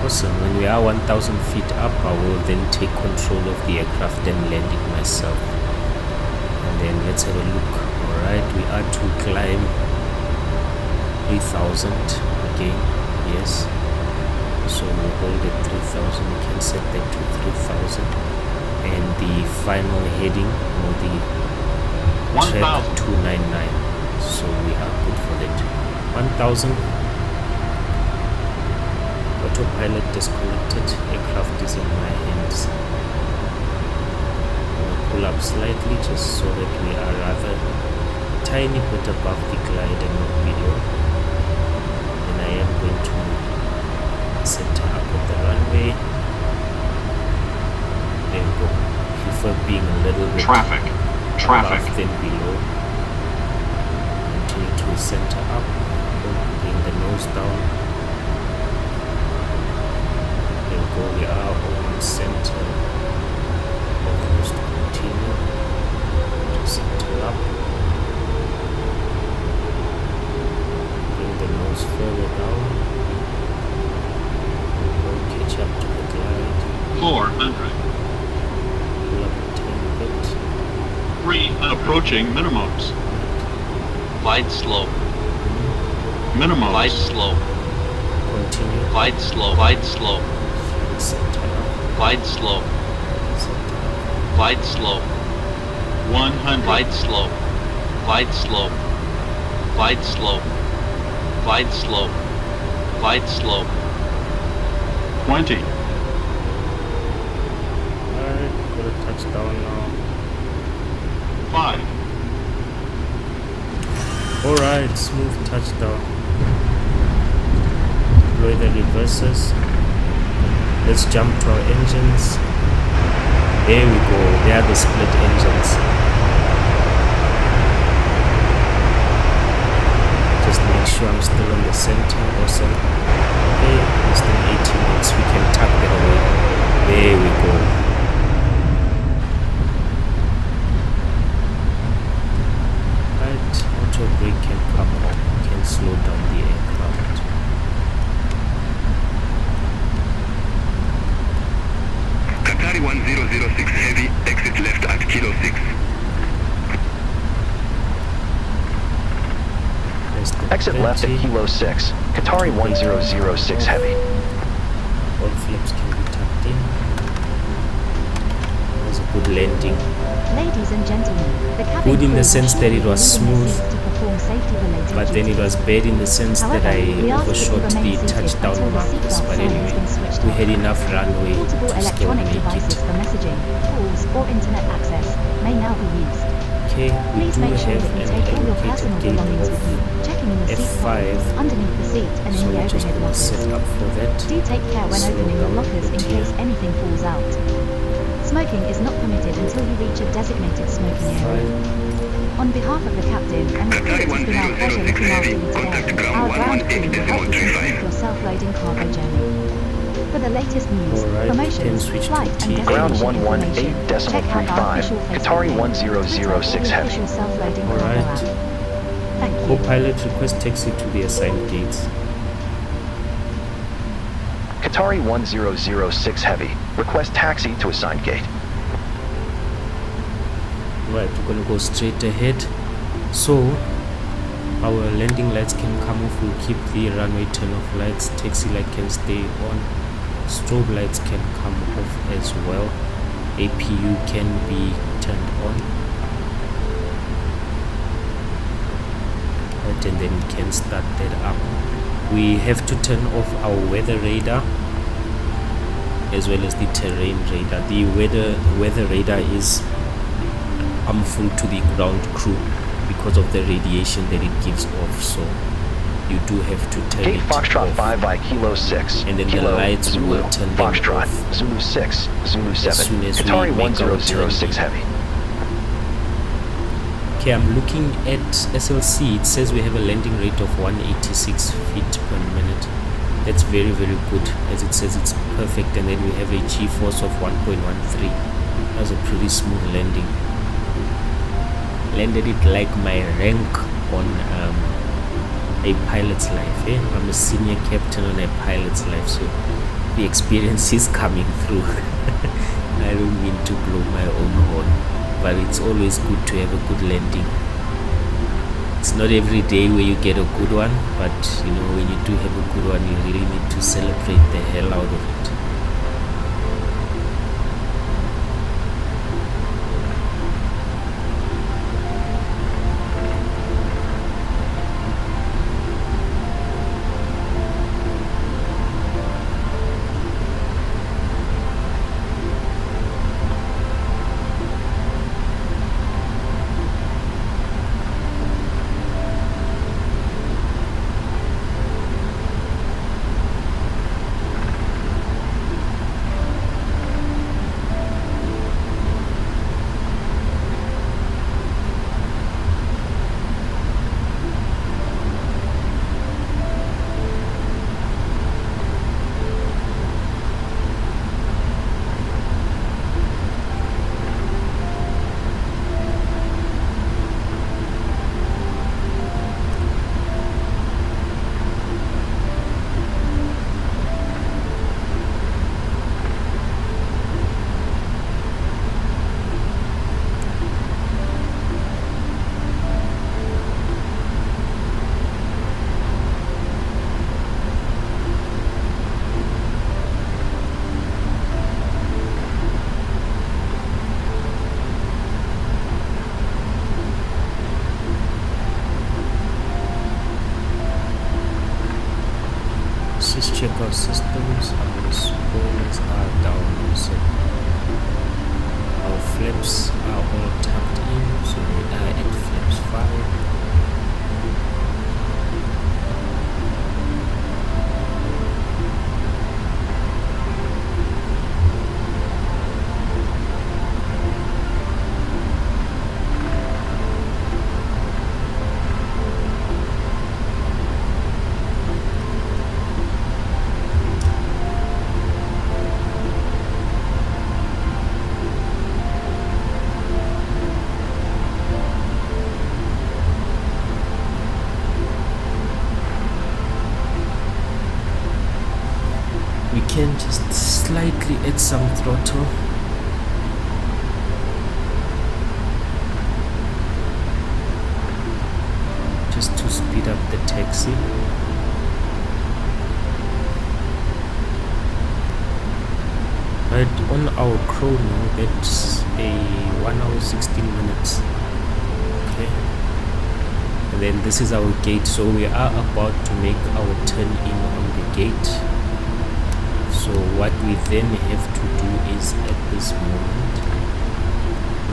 Awesome. When we are 1000 feet up, I will then take control of the aircraft and land it myself. And then let's have a look. Alright, we are to climb 3000 again. Yes. So we'll hold at 3000. We can set that to 3000. And the final heading, or the track 299. So we are good for that. 1000. Autopilot disconnected, aircraft is in my hands. I'll pull up slightly just so that we are rather tiny bit above the glide and not below. And I am going to center up at the runway. There we go. Prefer being a little bit Traffic above than below. Continue to center up, bring the nose down. We are on center, almost continue to center up, bring the nose further down, go catch up to the glide, 400. pull up a tiny bit, 3 approaching minimums. Glide slow. Minimums. Glide slow. continue, Glide slow. Glide slow. center up, Glide slow. center up, Glide slow. 100. Glide slow. Glide slow. Glide slow. Glide slow. Flight slope. 20. Alright, gotta touch down now. 5. Alright, smooth touchdown. Deploy the reversers. Let's jump to our engines. There we go, they are the split engines. Just make sure I'm still on the center. Awesome. Okay, less than 18 minutes, we can tuck that away. There we go. Right, auto brake can come off, can slow down the aircraft. Qatari 1006 Heavy, exit left at Kilo 6. There's the Exit left at 20. Kilo 6. Qatari 1006 Heavy. All flaps can be tucked in. That was a good landing. Ladies and gentlemen, the cabin Good in the crew sense that it was leaving the smooth, seats to perform safety-related but then it duties. was bad in the sense that However, I we ask that you overshot the remain seated touchdown until the markers. seatbelt But sign has anyway, been switched we off. had enough runway Portable to still electronic make devices it. for messaging, calls, or internet access may now be used. Okay, we Please do make sure have that you an take all your allocated personal gate belongings with you, of checking in the seat F5, pockets, underneath the seat, and so in the we're just overhead going to lockers. set up for that. Do take care when Slow opening your down a lockers in bit here. case anything falls out. Smoking is not permitted until you reach a designated smoking area. On behalf of the captain and the crew, it has been our pleasure looking after you today. Our ground crew will help you complete your self-loading cargo journey. For the latest news, Alright, can promotions, switch to flight and T. Ground destination information, check out our 118.35. official Facebook Qatari page, 1006 Twitter, or the Heavy. official self-loading cargo Alright. app. Thank you. Co-pilot, request taxi to the assigned gates. Qatari 1006 Heavy. Request taxi to assigned gate. Right, we're gonna go straight ahead. So our landing lights can come off. We'll keep the runway turn off lights. Taxi light can stay on. Strobe lights can come off as well. APU can be turned on. Right, and then we can start that up. We have to turn off our weather radar as well as the terrain radar. The weather radar is harmful to the ground crew because of the radiation that it gives off, so you do have to turn Gate it Foxtrot off. 5 by Kilo 6. And then the Kilo, lights Zulu, will turn them Foxtrot, off Zulu 6, Zulu 7. soon as we Qatari make our 1006 turn. Heavy. Okay, I'm looking at SLC. It says we have a landing rate of 186 feet per minute. That's very, very good, as it says it's perfect. And then we have a G-force of 1.13. That's a pretty smooth landing. Landed it like my rank on a pilot's life. I'm a senior captain on a pilot's life, so the experience is coming through. I don't mean to blow my own horn, but it's always good to have a good landing. It's not every day where you get a good one, but you know, when you do have a good one, you really need to celebrate the hell out of it. Let's just check our systems. Our spoilers are down. So our flaps are all tucked in, so we are at flaps 5. Can just slightly add some throttle. Just to speed up the taxi. Right, on our chrono, that's a 1 hour 16 minutes. Okay. And then this is our gate, so we are about to make our turn in on the gate. So what we then have to do is, at this moment,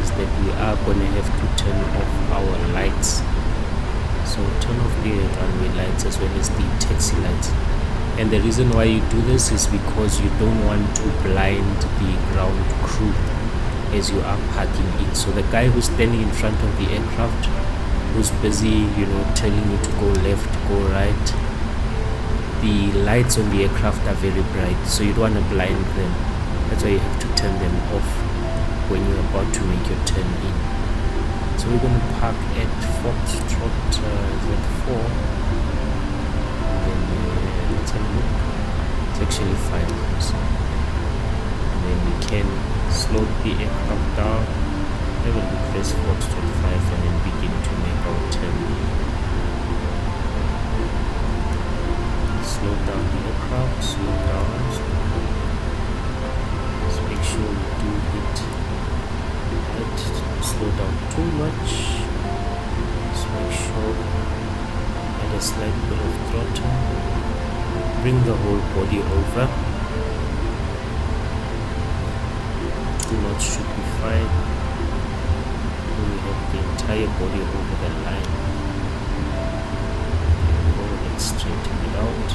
is that we are going to have to turn off our lights. So turn off the runway lights as well as the taxi lights. And the reason why you do this is because you don't want to blind the ground crew as you are parking in. So the guy who's standing in front of the aircraft, who's busy, you know, telling you to go left, go right, the lights on the aircraft are very bright, so you don't want to blind them. That's why you have to turn them off when you're about to make your turn in. So we're going to park at Foxtrot Z4. And then let's have a look. It's actually 5. So. And then we can slow the aircraft down. Have a look, there's Foxtrot 5, and then begin to make our turn in. Slow down the aircraft, slow down. Just make sure you do hit it. Slow down too much. Just make sure add a slight bit of throttle. Bring the whole body over. 2 knots should be fine. We have the entire body over the line. Let's straighten it out.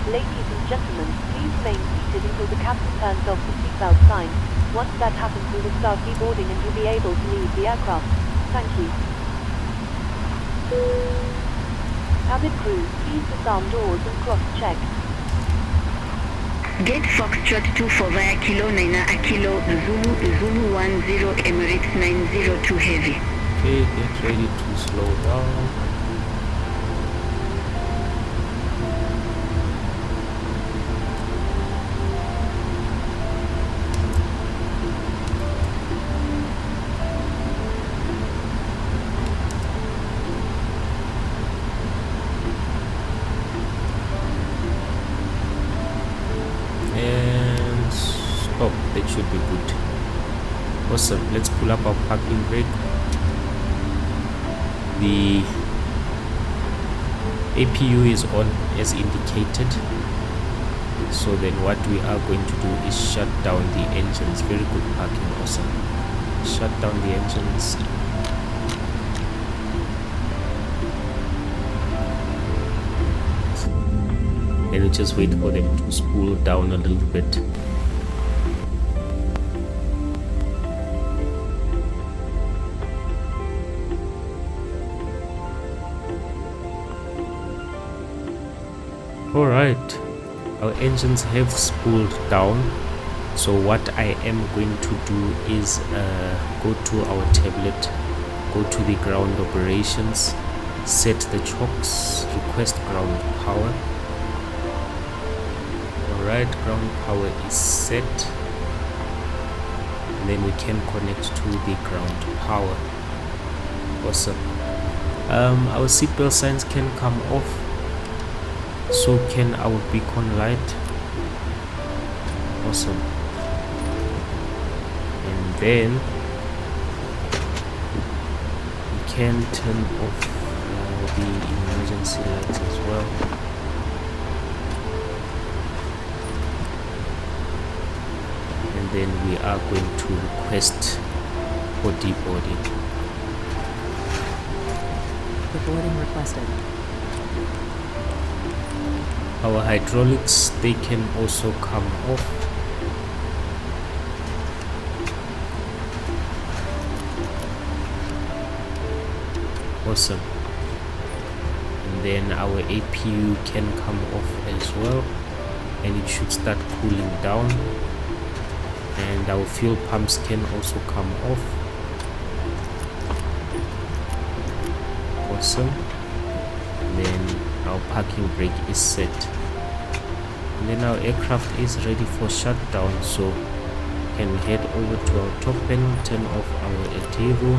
Ladies and gentlemen, please remain seated until the captain turns off the seatbelt sign. Once that happens, we will start deboarding and you'll be able to leave the aircraft. Thank you. Cabin crew, please disarm doors and cross-check. Get Foxtrot 24 via Kilo 9 Kilo Zulu 10 Emirates 902 heavy. Okay, get ready to slow down. That should be good. Awesome. Let's pull up our parking brake. The APU is on as indicated. So then what we are going to do is shut down the engines. Very good parking. Awesome. Shut down the engines. And we just wait for them to spool down a little bit. Alright, our engines have spooled down, so what I am going to do is go to our tablet, go to the ground operations, set the chocks, request ground power. Alright, ground power is set, and then we can connect to the ground power. Awesome. Our seatbelt signs can come off. So can our beacon light. Awesome. then we can turn off the emergency lights as well. And then we are going to request for deboarding. Deboarding requested. Our hydraulics, they can also come off. Awesome. And then our APU can come off as well, and it should start cooling down. And our fuel pumps can also come off. Awesome. And then our parking brake is set. And then our aircraft is ready for shutdown, so we can head over to our top panel, turn off our ATERO,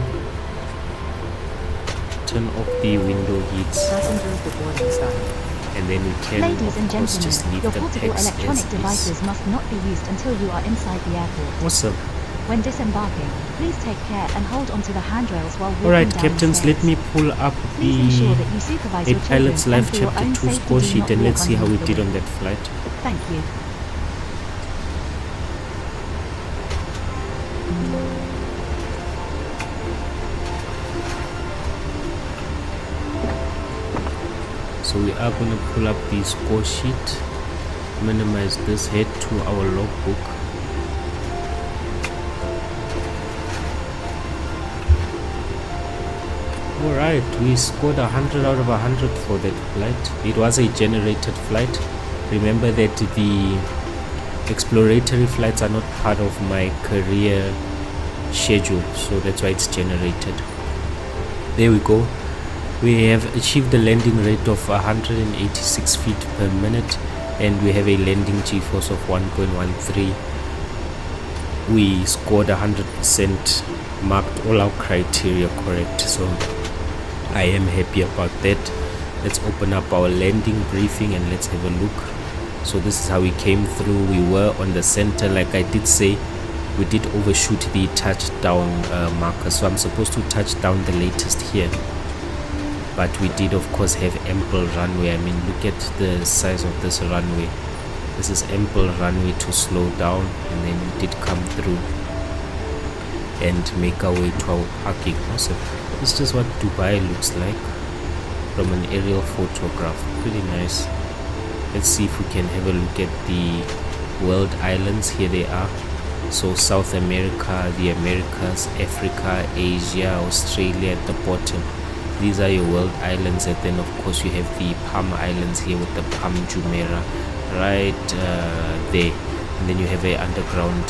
turn off the window heats, Passengers deboarding started. and then we can Ladies and of course just gentlemen, leave your the portable pegs electronic as devices is. must not be used until you are inside the airport. Awesome. When disembarking, please take care and hold onto the handrails while walking Alright, down captains, the let me stairs. pull up Please ensure the that you supervise a your children pilot's and life for your chapter own 2 safety score do sheet, not and walk let's see how we underneath the did on wing. that flight. Thank you. So we are going to pull up the score sheet, minimize this, head to our logbook. Alright, we scored 100 out of 100 for that flight. It was a generated flight. Remember that the exploratory flights are not part of my career schedule, so that's why it's generated. There we go. We have achieved a landing rate of 186 feet per minute, and we have a landing g-force of 1.13. We scored 100%, marked all our criteria correct, so I am happy about that. Let's open up our landing briefing and let's have a look. So this is how we came through. We were on the center, like I did say. We did overshoot the touchdown marker, so I'm supposed to touch down the latest here, but we did of course have ample runway. I mean, look at the size of this runway. This is ample runway to slow down, and then we did come through and make our way to our parking. Awesome. This is just what Dubai looks like from an aerial photograph. Pretty nice. Let's see if we can have a look at the world islands. Here they are. So South America, the Americas, Africa, Asia, Australia at the bottom. These are your world islands, and then of course you have the Palm Islands here with the Palm Jumeirah right there, and then you have a underground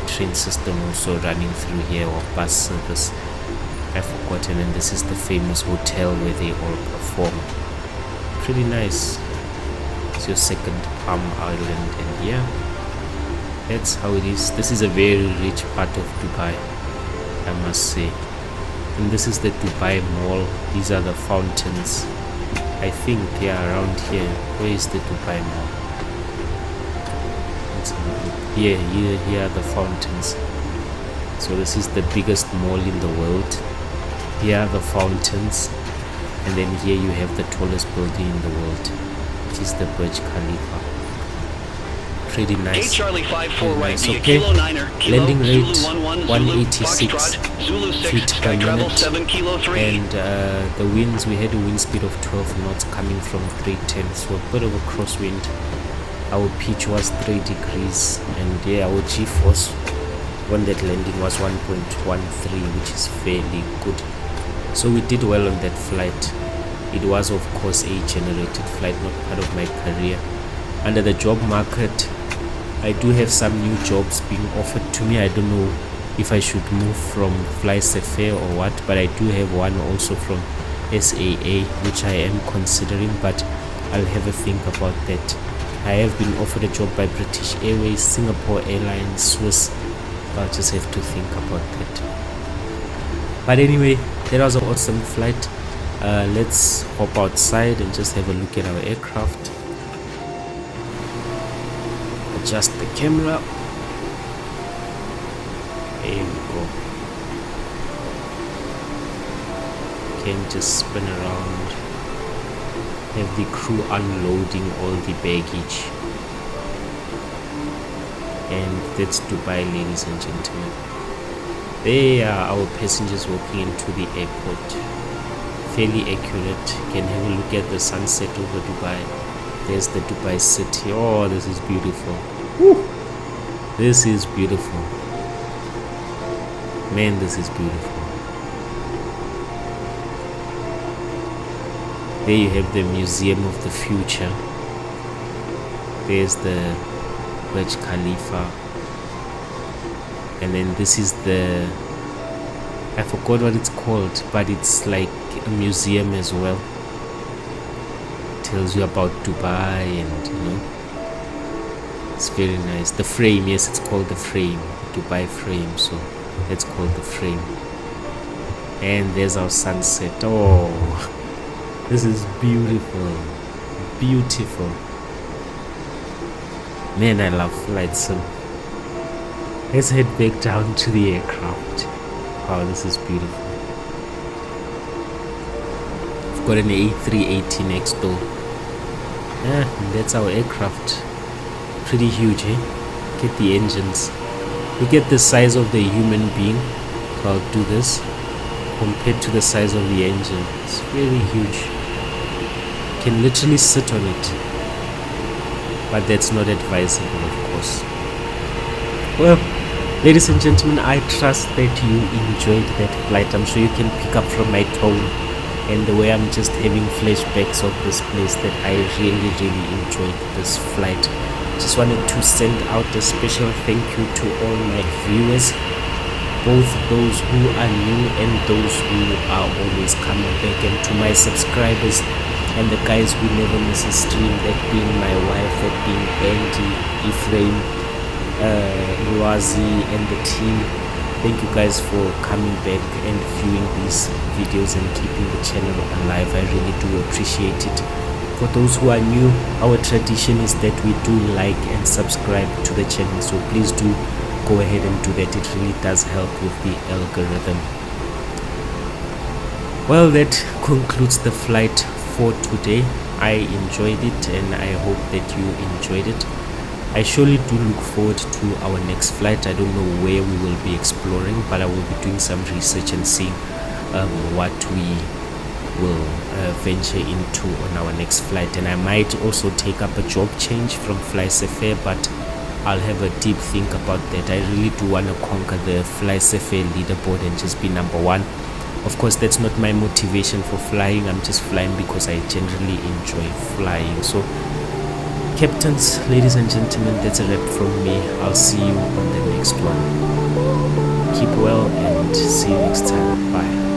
train system also running through here, or bus service, I've forgotten. And this is the famous hotel where they all perform. Pretty nice. It's your second Palm Island, and yeah, that's how it is. This is a very rich part of Dubai, I must say. And this is the Dubai Mall. These are the fountains. I think they are around here. Where is the Dubai Mall? Let's have a look. Here are the fountains. So this is the biggest mall in the world. Here are the fountains, and then here you have the tallest building in the world, which is the Burj Khalifa. Pretty nice. Charlie 54 right, nice. via Okay. Kilo 9er, Kilo, Landing rate Zulu 11, 186 Foxtrot, Zulu 6, feet per sky travel minute, 7 Kilo 3. and the winds, we had a wind speed of 12 knots coming from 310, so a bit of a crosswind. Our pitch was 3 degrees, and yeah, our G-force on that landing was 1.13, which is fairly good. So we did well on that flight. It was of course a generated flight, not part of my career. Under the job market, I do have some new jobs being offered to me. I don't know if I should move from FlySafair or what, but I do have one also from SAA, which I am considering, but I'll have a think about that. I have been offered a job by British Airways, Singapore Airlines, Swiss. I'll just have to think about that. But anyway, that was an awesome flight. Let's hop outside and just have a look at our aircraft. Adjust the camera, There we go. Can just spin around. Have the crew unloading all the baggage. And that's Dubai, ladies and gentlemen. There are our passengers walking into the airport. Fairly accurate. Can have a look at the sunset over Dubai. There's the Dubai city. Oh, this is beautiful. Woo! This is beautiful. Man, this is beautiful. There you have the Museum of the Future. There's the Burj Khalifa. And then this is the, I forgot what it's called, but it's like a museum as well. Tells you about Dubai and, you know, it's very nice. The frame, yes, it's called the frame, Dubai frame, so it's called the frame. And there's our sunset. Oh, this is beautiful, beautiful. Man, I love flights. So let's head back down to the aircraft. Wow, this is beautiful. I've got an A380 next door. Yeah, and that's our aircraft. Pretty huge, eh? Look at the engines. Look at the size of the human being. So I'll do this compared to the size of the engine. It's very huge. You can literally sit on it, but that's not advisable, of course. Well, ladies and gentlemen, I trust that you enjoyed that flight. I'm sure you can pick up from my tone and the way I'm just having flashbacks of this place that I really enjoyed this flight. Just wanted to send out a special thank you to all my viewers, both those who are new and those who are always coming back, and to my subscribers and the guys who never miss a stream, that being my wife, that being Andy, Ephraim, Luazi and the team. Thank you guys for coming back and viewing these videos and keeping the channel alive. I really do appreciate it. For those who are new, our tradition is that we do like and subscribe to the channel, so please do go ahead and do that. It really does help with the algorithm. Well, that concludes the flight for today. I enjoyed it and I hope that you enjoyed it. I surely do look forward to our next flight. I don't know where we will be exploring, but I will be doing some research and seeing what we will venture into on our next flight. And I might also take up a job change from FlySafair, but I'll have a deep think about that. I really do want to conquer the FlySafair leaderboard and just be #1. Of course, that's not my motivation for flying. I'm just flying because I generally enjoy flying. So captains, ladies and gentlemen, that's a wrap from me. I'll see you on the next one. Keep well and see you next time. Bye.